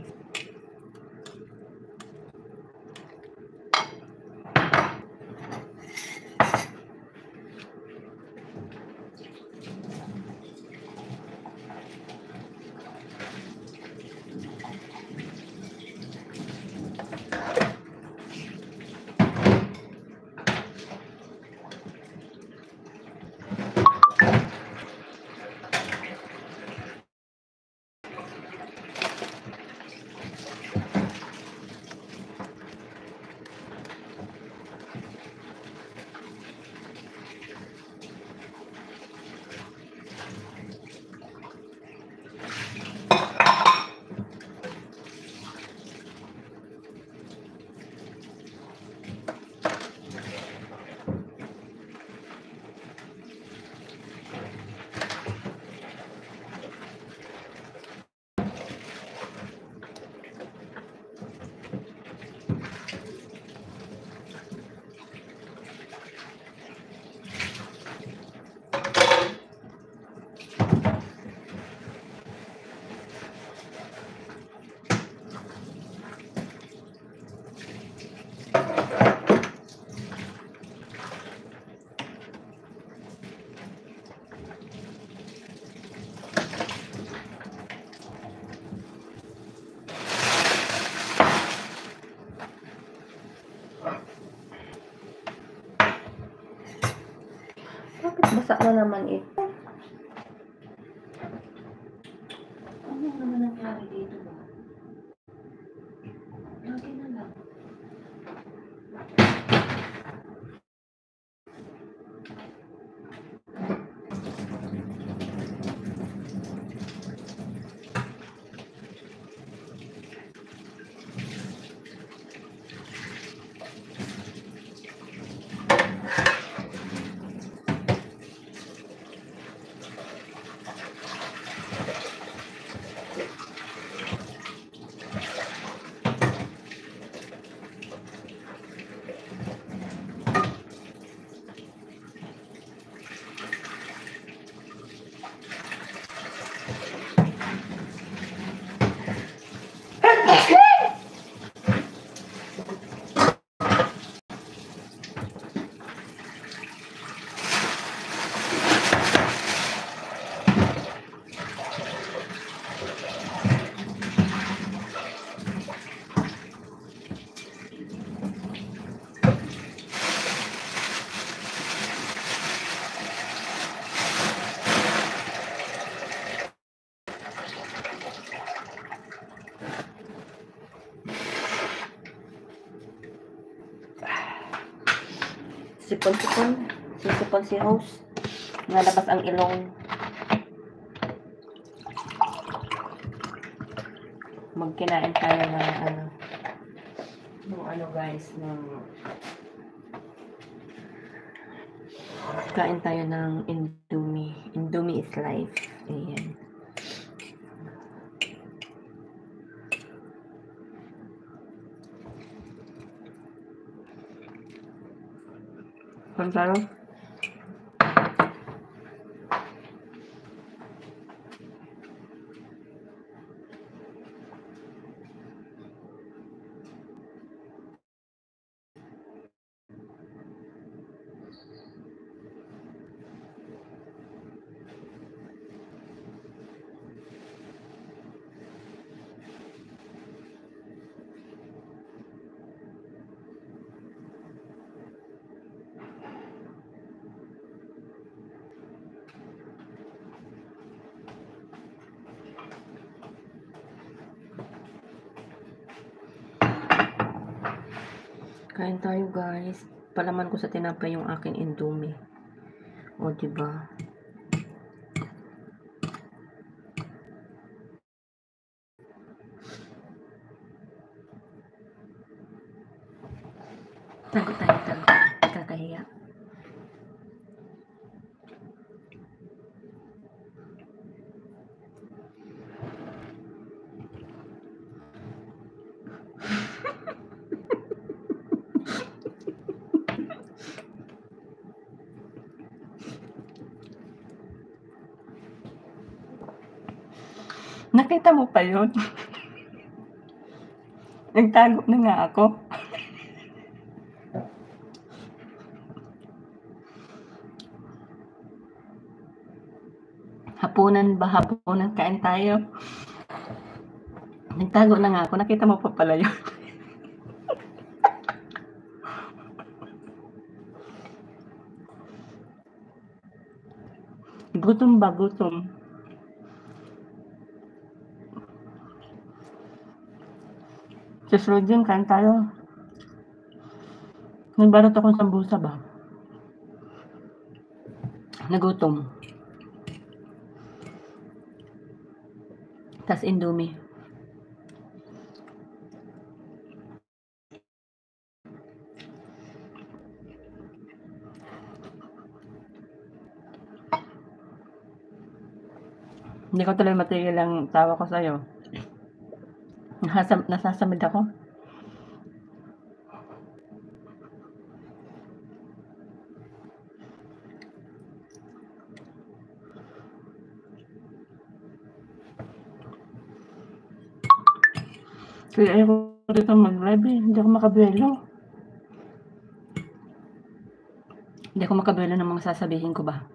Bakit basa na naman ito? Ano naman nangyari dito ba? Lagi na lang. sipon-sipon. Sipon si host. Nalabas ang ilong. Magkinain tayo ng guys, kain tayo ng Indomie. Indomie is life. Ayan. Kain tayo. Kain tayo guys. Palaman ko sa tinapay yung aking Indomie. O diba? Tago tayo. Kakahiya. Nakita mo pa yun? Nagtago na nga ako. Hapunan, kain tayo. Nagtago na nga ako. Nakita mo pa pala yun. Gutom ba? Gutom. Susunod din, kain tayo. Nagbalot akong sambusa ba? Nagutom. Tas Indomie. Hindi ko tuloy matigil ang tawa ko sa'yo. Nasasamid ako. Kaya ayaw ko dito mag-live eh. Hindi ako makabuelo. Hindi ako makabuelo ng mga sasabihin ko ba.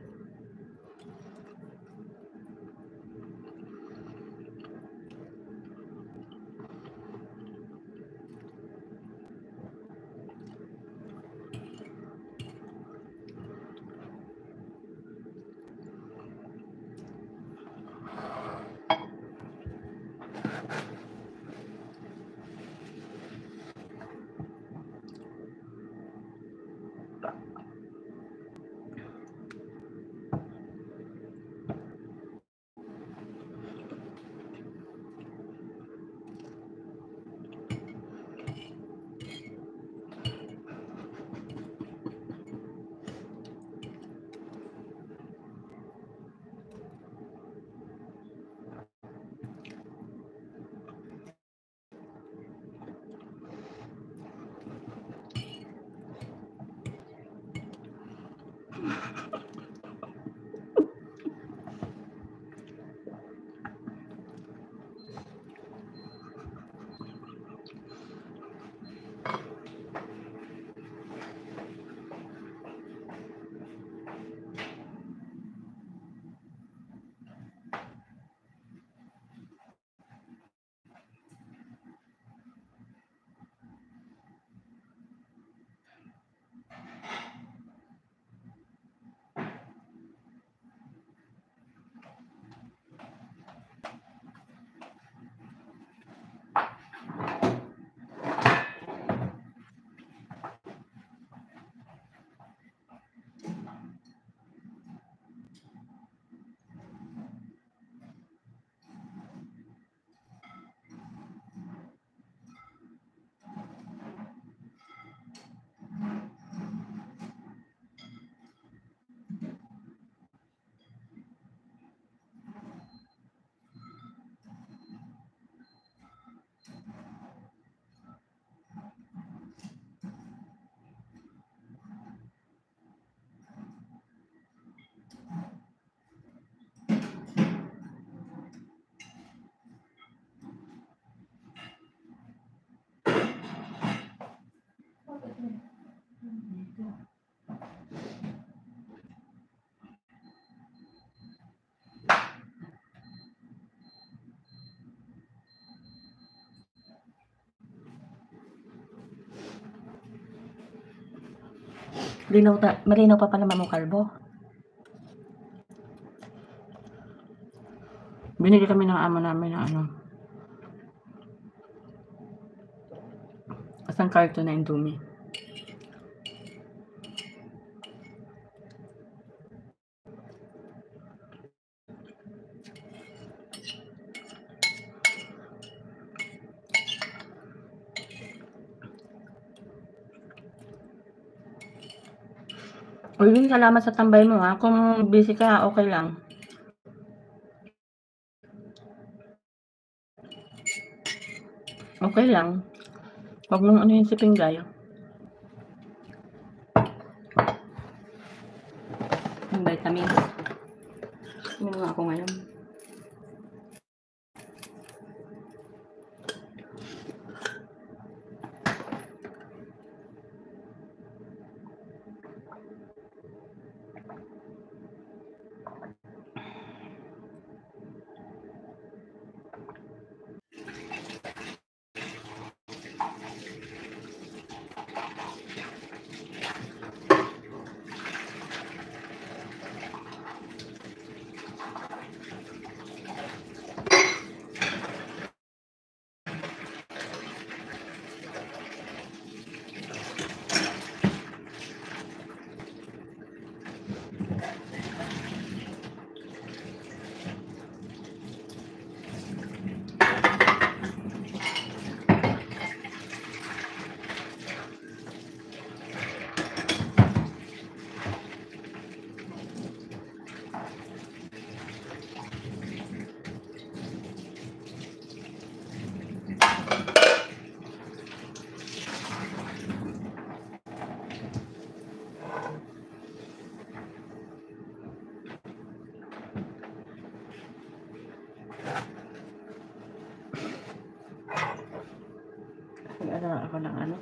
Malinaw pa pala mo kalbo. Binili kami ng amo namin na ano. Isang carton na Indomie. O yun, salamat sa tambay mo ha. Kung busy ka, okay lang. Okay lang. Huwag mong ano yung si Pinggay. Yung vitamins. Ano nga ako ngayon? Nag-alala ako ng ano.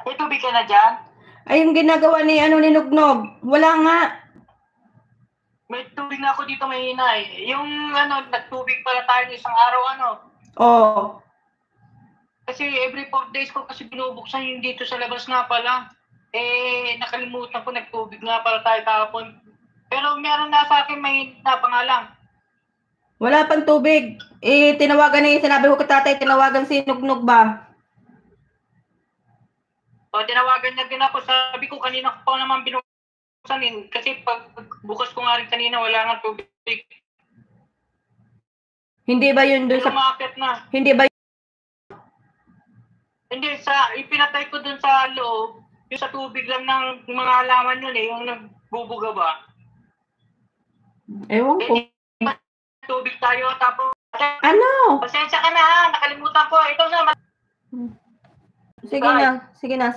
May tubig ka na dyan? Ay, yung ginagawa ni ni Nugnog. Wala nga. May tubig na ako dito, mahina eh. Yung nagtubig pala tayo isang araw, Oo. Kasi every 4 days ko kasi binubuksan yung dito sa labas nga pala. Nakalimutan ko, nagtubig nga pala tayo kahapon. Pero meron na sa akin, mahina pa nga lang. Wala pang tubig. Tinawagan na sinabi ko kay tatay, tinawagan si Nugnog ba? O, tinawagan niya din ako. Sabi ko, kanina ko pa naman binuksan. Kasi pag bukas ko nga rin kanina, wala nga tubig. Hindi ba yun dun sa... Lumakit na. Hindi ba Hindi, ipinatay ko dun sa loob, yung sa tubig lang ng mga halaman yun yung nagbubuga ba? Ewan ko. Tubig tayo, tapos... Ano? Pasensya ka na ha, nakalimutan ko. Ito na, Sige na.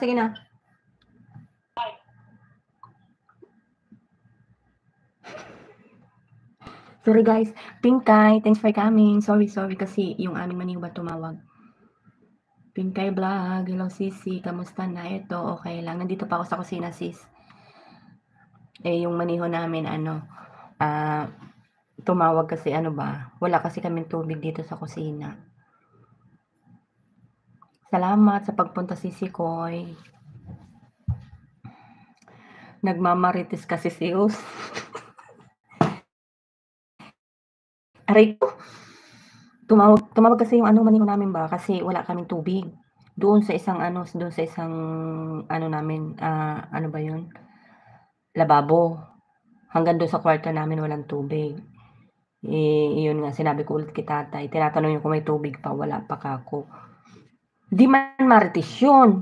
Sorry guys. Pinkay, thanks for coming. Sorry kasi yung aming maniwa tumawag. Pinkay Vlog, hello Sisi, kamusta na? Ito, okay lang. Nandito pa ako sa kusina, sis. Yung maniho namin, tumawag kasi, wala kasi kaming tubig dito sa kusina. Salamat sa pagpunta, Sisi Koy. Nagmamarites kasi si Us. Aray ko. Tumawag kasi yung maniho namin ba kasi wala kaming tubig. Doon sa isang namin, ano ba yun? Lababo. Hanggang doon sa kwarto namin walang tubig. Yun nga, sinabi ko ulit kay tatay. Tinatanong yung kung may tubig pa, wala pa kako. Di man marites yun.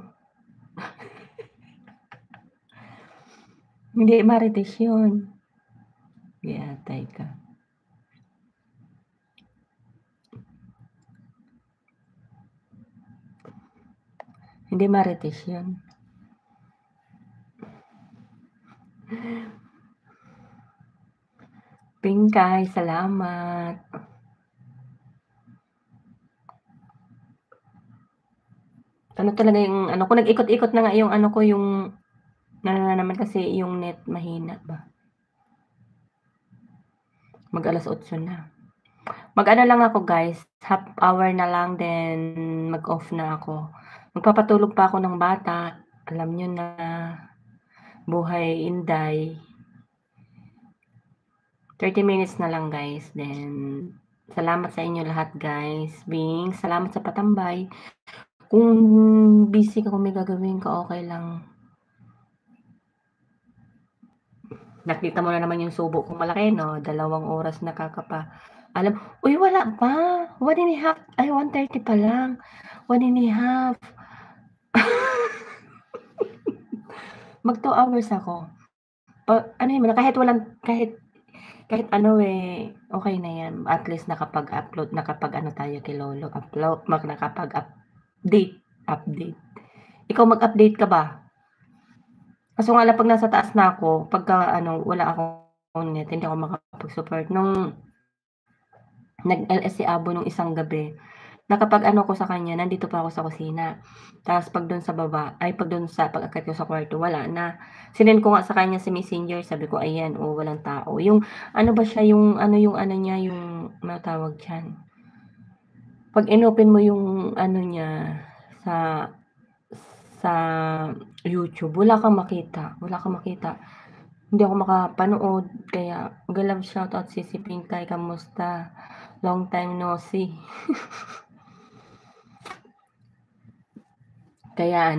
Hindi marites yun. Atay ka. Hindi marites yun. Pinkay, salamat. Ano talaga yung kung nag-ikot-ikot na nga yung naman kasi yung net mahina ba. Mag alas 8 na. Mag-ano lang ako guys, half hour na lang then mag-off na ako. Magpapatulog pa ako ng bata. Alam nyo na, buhay Inday. 30 minutes na lang guys. Then, salamat sa inyo lahat guys. Bing, salamat sa patambay. Kung busy ka, kung may gagawin ka, okay lang. Nakita mo na naman yung subo kong malaki, no? 2 oras nakakapa. Uy, wala pa. 1:30 pa lang. 1:30. Mag 2 hours ako. Kahit okay na yan. At least nakapag-upload, tayo kay Lolo. Nakapag-update. Ikaw mag-update ka ba? Kaso nga lang pag nasa taas na ako, pagka wala akong net, hindi ako makapag-support. Nung nag-LS si Abo nung isang gabi, nakapag ko sa kanya, nandito pa ako sa kusina. Tapos pag doon sa baba, pag-akyat ko sa kwarto, wala na. Sinend ko nga sa kanya si Messenger, sabi ko, ayan, walang tao. Yung, ba siya, yung niya, yung, matawag dyan. Pag inopen mo yung, niya, sa YouTube, wala kang makita. Hindi ako makapanood, kaya, galab shoutout si Pinkay, kamusta? Long time no see. Kaya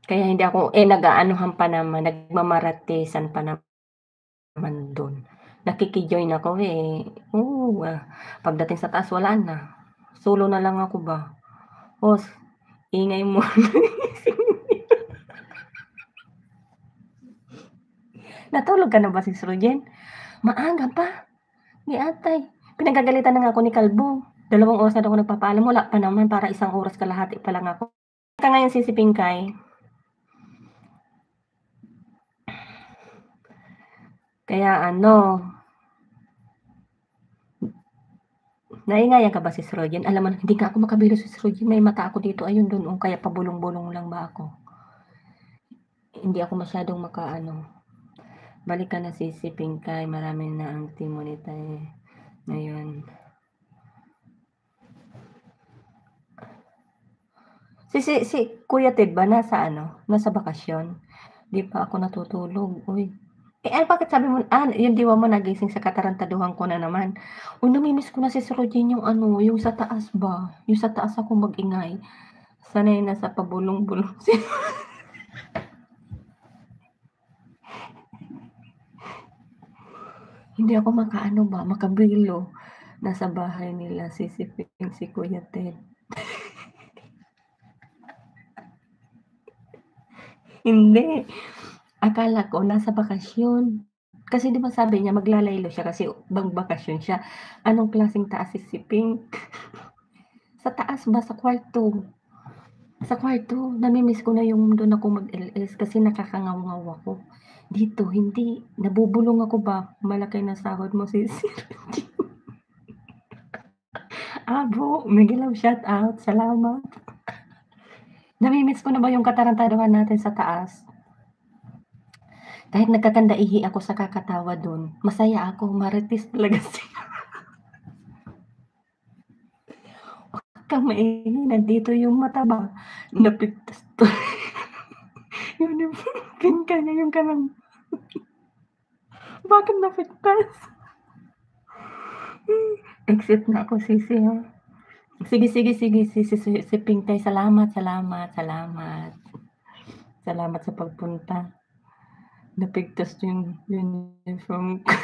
hindi ako, nag-aanuhan pa naman, nagmamaratisan pa naman doon. Nakikijoin ako pagdating sa taas, wala na. Solo na lang ako ba? Ingay mo. Natulog ka na ba, Sis Rojen? Maaga pa. Di atay. Pinagagalitan na nga ako ni Kalbo. 2 oras na ako nagpapaalam. Wala pa naman, para 1 oras kalahati pa lang ako. Ka ngayon si Pinkay. Kaya naingayan ka ba si Rojen? Alam mo, hindi nga ako makabilo si Rojen. May mata ako dito. Ayun doon. Kaya pabulong-bulong lang ba ako? Hindi ako masyadong Balik ka na si Pinkay. Marami na ang team monita ngayon. Si Kuya Ted ba nasa nasa bakasyon? Di pa ako natutulog. Uy. Bakit sabi mo, yung diwa mo nagising sa katarantaduhan ko na naman. Uy, namimiss ko na si Rojen yung yung sa taas ba? Yung sa taas ako mag-ingay. Sanay na sa pabulong-bulong. Hindi ako makabilo. Nasa bahay nila sisiping si Kuya Ted. Hindi. Akala ko nasa bakasyon. Kasi di ba sabi niya maglalaylo siya kasi magbakasyon siya. Anong klaseng taas sisiping? Sa taas ba? Sa kwarto. Sa kwarto. Namimiss ko na yung doon ako mag-LS kasi nakakangaw-ngaw ako. Dito, hindi. Nabubulong ako ba? Malaki na sahod mo, sis. Abo, Miguel, shout out. Salamat. Namimiss ko na ba yung katarantaduhan natin sa taas? Kahit nagkakandaihi ako sa kakatawa doon, masaya ako, marites talaga siya. Huwag kang maingay, nandito yung mataba. Napigtas to. Yun yung ka na yung kanang. Bakit napigtas? Exit na ako, sisi, ha? Sige, si Pingtay, salamat. Salamat sa pagpunta. Napigtas yung uniform ko.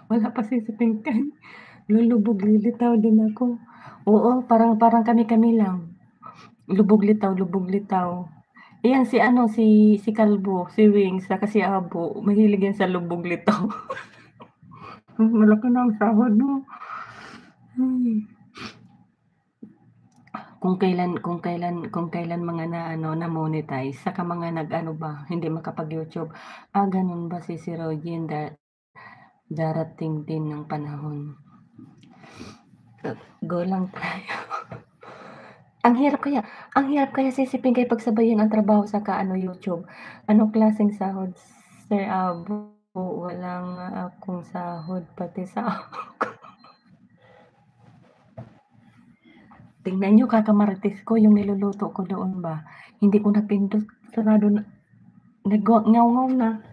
Wala pa si Pingtay. Lulubog, lilitaw din ako. Oo, parang kami lang. Lubog litaw. Ayan si Kalbo, si Wings, saka si Abo, mahilig yan sa lubog litaw. Malaki na ang sahod mo. Kung kailan mga na monetize, saka mga hindi makapag-YouTube. Ganun ba si Rogen, darating din ng panahon. Go lang tayo. Ang hirap kaya sisipin kay pagsabayin ang trabaho sa YouTube. Anong klaseng sahod, Sir Abo? Walang akong sahod, pati sahod ko. Tingnan nyo, kakamarites ko yung niluluto ko doon ba. Hindi ko napindot, sarado na, nag-ngaw na.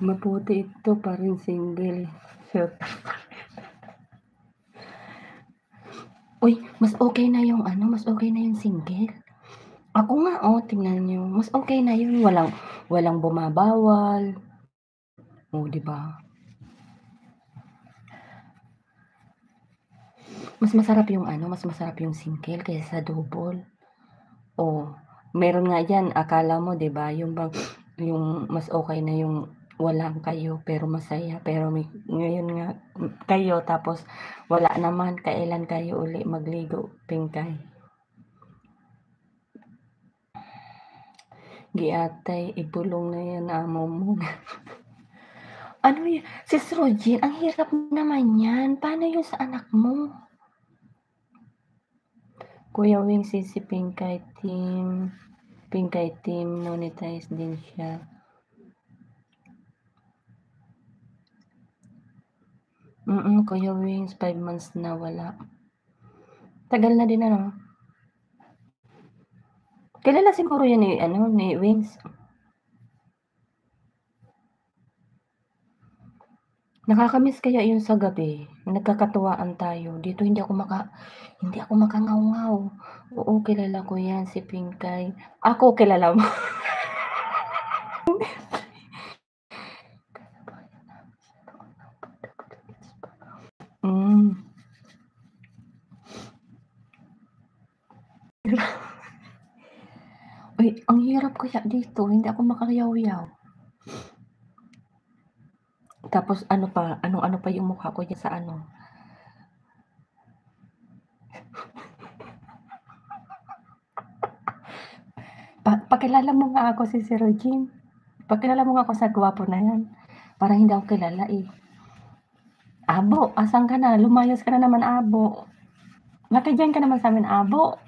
Mabuti ito pa rin single. Shoot. Uy, mas okay na yung single. Ako nga, tingnan nyo. Mas okay na yun. Walang bumabawal. Di ba? Mas masarap yung single kaysa sa double. Meron nga yan, akala mo, di ba? Yung mas okay na yung walang kayo pero masaya, pero ngayon nga kayo tapos wala naman, kailan kayo uli magligo, Pingkay? Giatay, ibulong na yan amo mo. Ano yan? Sis Rogen, ang hirap naman yan. Paano yun sa anak mo? Kuya Wing, si Pingkay team, monetize din siya. Kuya Wings, 5 months na wala. Tagal na din Kilala siguro yan ni Wings. Nakakamiss kaya yun sa gabi. Nagkakatuwaan tayo. Dito hindi ako makangaw-ngaw. Oo, kilala ko yan, si Pingkay. Ako, kilala mo. Uy, ang hirap kaya dito. Hindi ako makayaw-yaw. Tapos ano pa yung mukha ko dyan sa Pakilala mo nga ako si Sir Rogen. Pakilala mo nga ako sa gwapo na yan. Parang hindi ako kilala eh. Abo, asan ka na? Lumayas ka na naman, Abo. Nakadyan ka naman sa amin, Abo.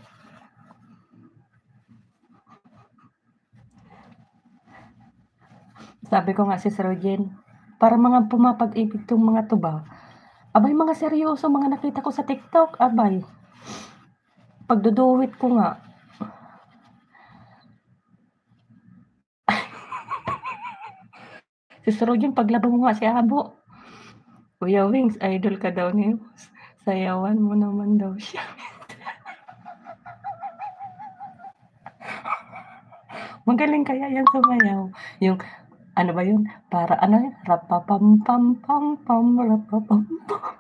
Sabi ko nga si Sir Rogen, para mga pumapag-ibig tong mga tuba. Abay, mga seryoso, mga nakita ko sa TikTok, abay. Pagduduwit ko nga. Si Sir Rogen, paglaba mo nga si Abo. Kuya Wings, idol ka daw ni Boss. Sayawan mo naman daw siya. Magaling kaya yan sumayaw. Yung, ano ba yun? Para ano yun? Rapapam-pam-pam-pam, rapapam-pam.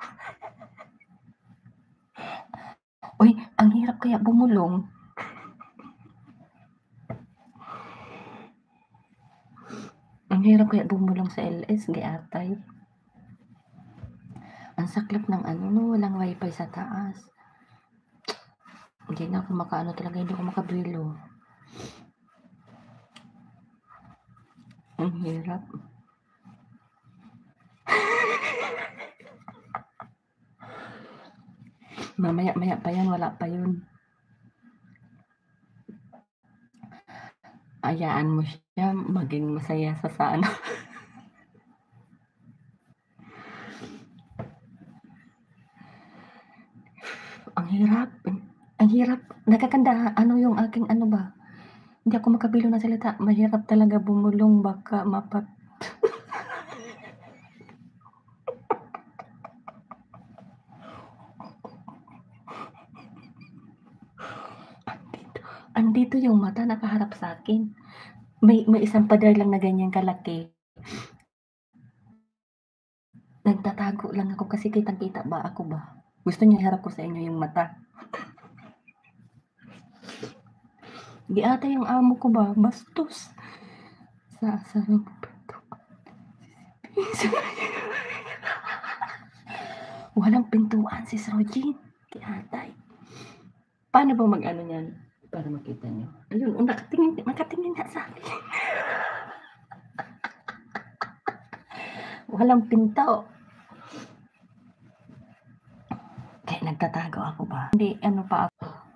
Uy, ang hirap kaya bumulong. Ang hirap kaya bumulong sa LS, atay. Ang saklap ng ano, no, walang wifi sa taas. Hindi na ako makaano talaga, hindi ako makabilo. Ang hirap. Mamaya-maya pa yan, wala pa yun. Ayaan mo siya maging masaya sa ano. Ang hirap. Ang hirap. Nakakanda, ano yung aking ano ba? Hindi ako makabilo na salita. Mahirap talaga bumulong, baka mapat. Andito yung mata nakaharap sa akin. May isang pader lang na ganyan kalaki. Nagtatago lang ako kasi kitang-kita ba ako ba? Gusto niya harap ko sa inyo yung mata. Di ata yung amo ko ba? Bastos. Sa sarang pinto. Walang pintuan si Srojin. Di atay. Paano ba mag-ano niyan? Para makita niyo. Ayun, nakatingin nga sa akin. Walang pinto. Kaya nagtatago ako ba? Hindi, ano pa ako.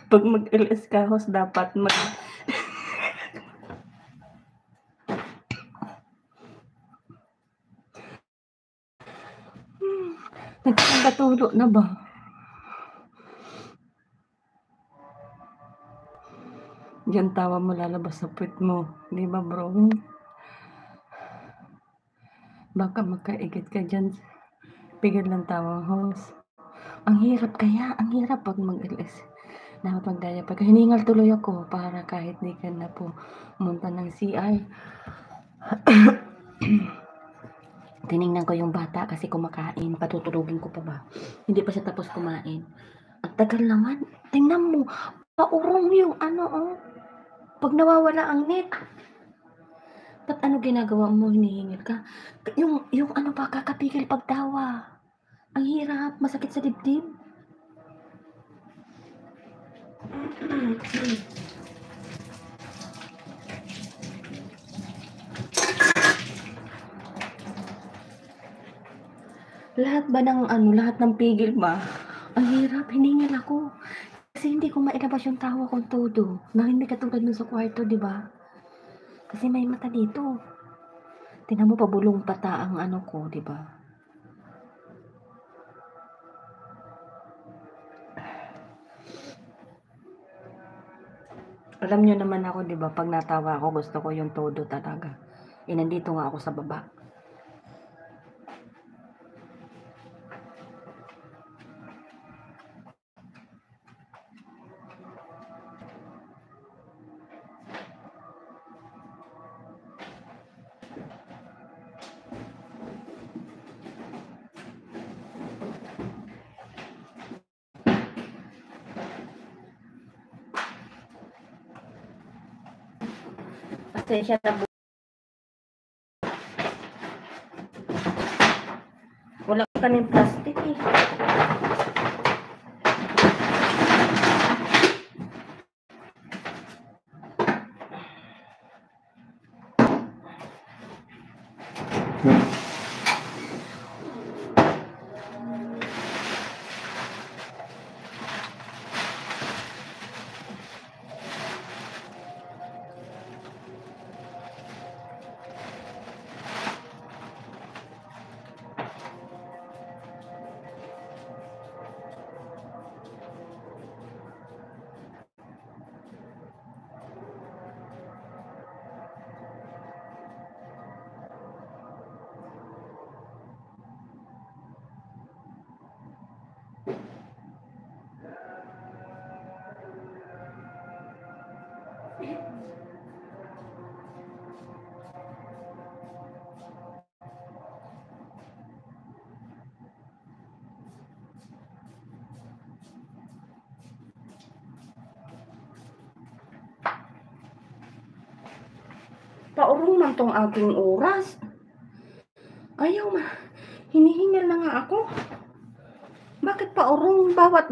Pag mag-LS ka, host, dapat nagkakatulo na ba? Diyan tawa mo lalabas sa puwet mo. Di ba, bro? Baka magkaigit ka dyan. Pigil lang tawa, host. Ang hirap kaya. Ang hirap pag mag-LS. Dapat mag-diaper. Hiningal tuloy ako para kahit di ka na pumunta ng CR. Tiningnan ko yung bata kasi kumakain. Patutulugin ko pa ba? Hindi pa siya tapos kumain. Ang tagal naman. Tingnan mo. Paurong yung ano, oh. Pag nawawala ang net. Ba't ano ginagawa mo? Hinihingil ka? Yung ano ba, kakapigil pagtawa. Ang hirap. Masakit sa dibdib. Lahat ba ng ano, lahat ng pigil ba? Ang hirap, hiningil ako. Kasi hindi ko mailabas yung tawa kong todo. Na hindi katulad nun sa kwarto, di ba? Kasi may mata dito. Tingnan mo, pabulong pata ang ano ko, di ba? Alam nyo naman ako, di ba? Pag natawa ako, gusto ko yung todo talaga. Nandito nga ako sa baba. Pasensya na po. Wala kaming plastic eh. Paurong man tong aking oras. Ayaw ma. Hinihingal na nga ako. Bakit paurong bawat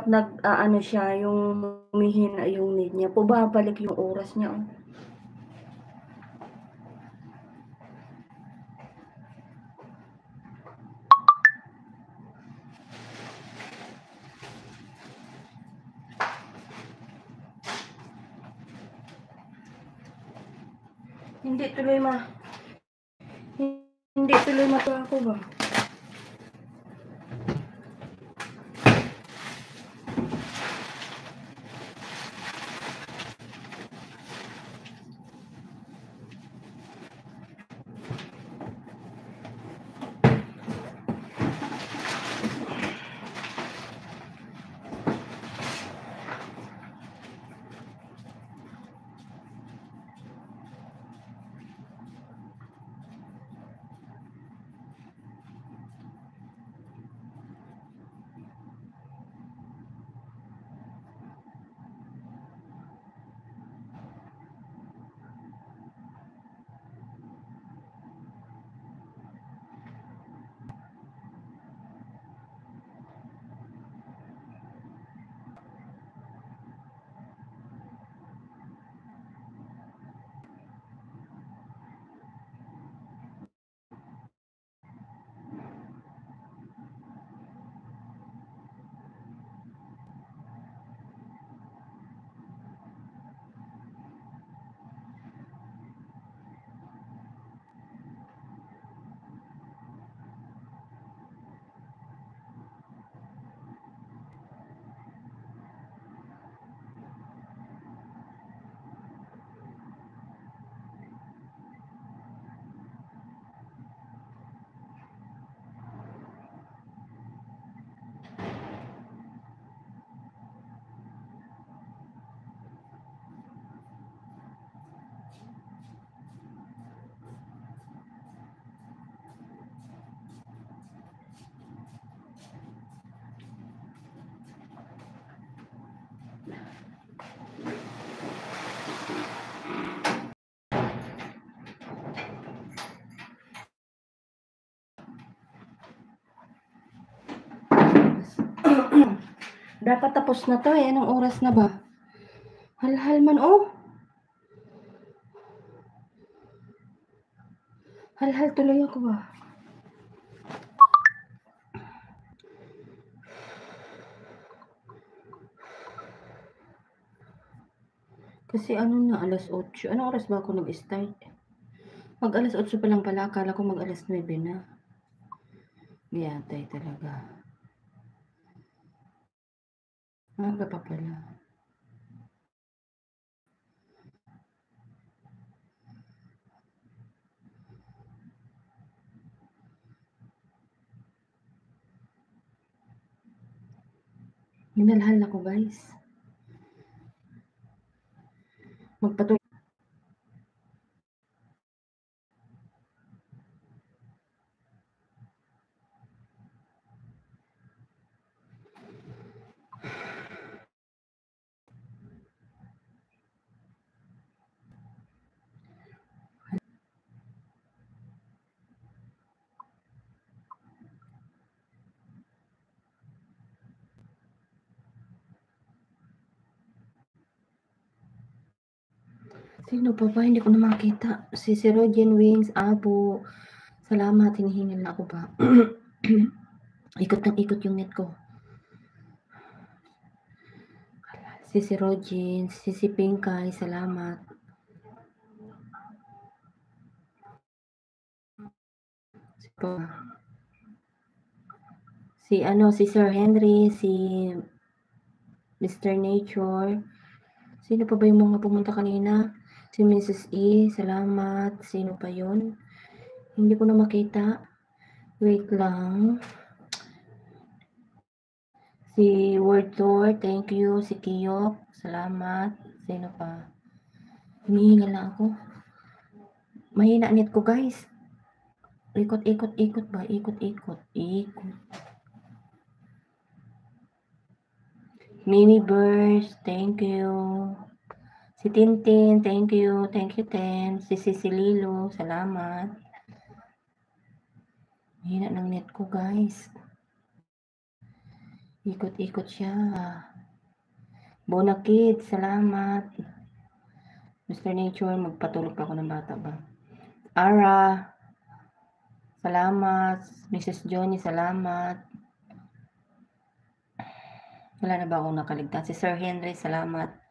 nag ano siya yung humihina yung need niya. Pababalik yung oras niya. Oh. Hindi tuloy ako ba? Dapat tapos na to eh. Anong oras na ba? Halhal man oh. Halhal tuloy ako ba? Kasi ano na, alas 8. Anong oras ba ako nag-start? Mag alas 8 pa lang pala. Akala ko mag alas 9 na. Biyatay talaga. Aga pa pala. Minalhal ako guys. Magpatuloy. Sino pa ba? Hindi ko na makita. Si Rogen Wings, Abo. Salamat, hinihingal na ako ba? Ikot ng ikot yung net ko. Si Rogen, si Pinkay, salamat. Si Sir Henry, si Mr. Nature. Sino pa ba yung mga pumunta kanina? Si Mrs. E, salamat. Sino pa yun? Hindi ko na makita. Wait lang. Si Word Tour, thank you. Si Kiyok, salamat. Sino pa? Humihingal na ako. Mahina net ko, guys. Ikot ba? Ikot. Mini Burst, thank you. Si Tintin, thank you. Thank you, Ten. Si Lilo, salamat. Mahina ng net ko, guys. Ikot siya. Bona Kids, salamat. Mr. Nature, magpatulog pa ako ng bata ba? Ara, salamat. Mrs. Johnny, salamat. Wala na ba akong nakaligtan? Si Sir Henry, salamat.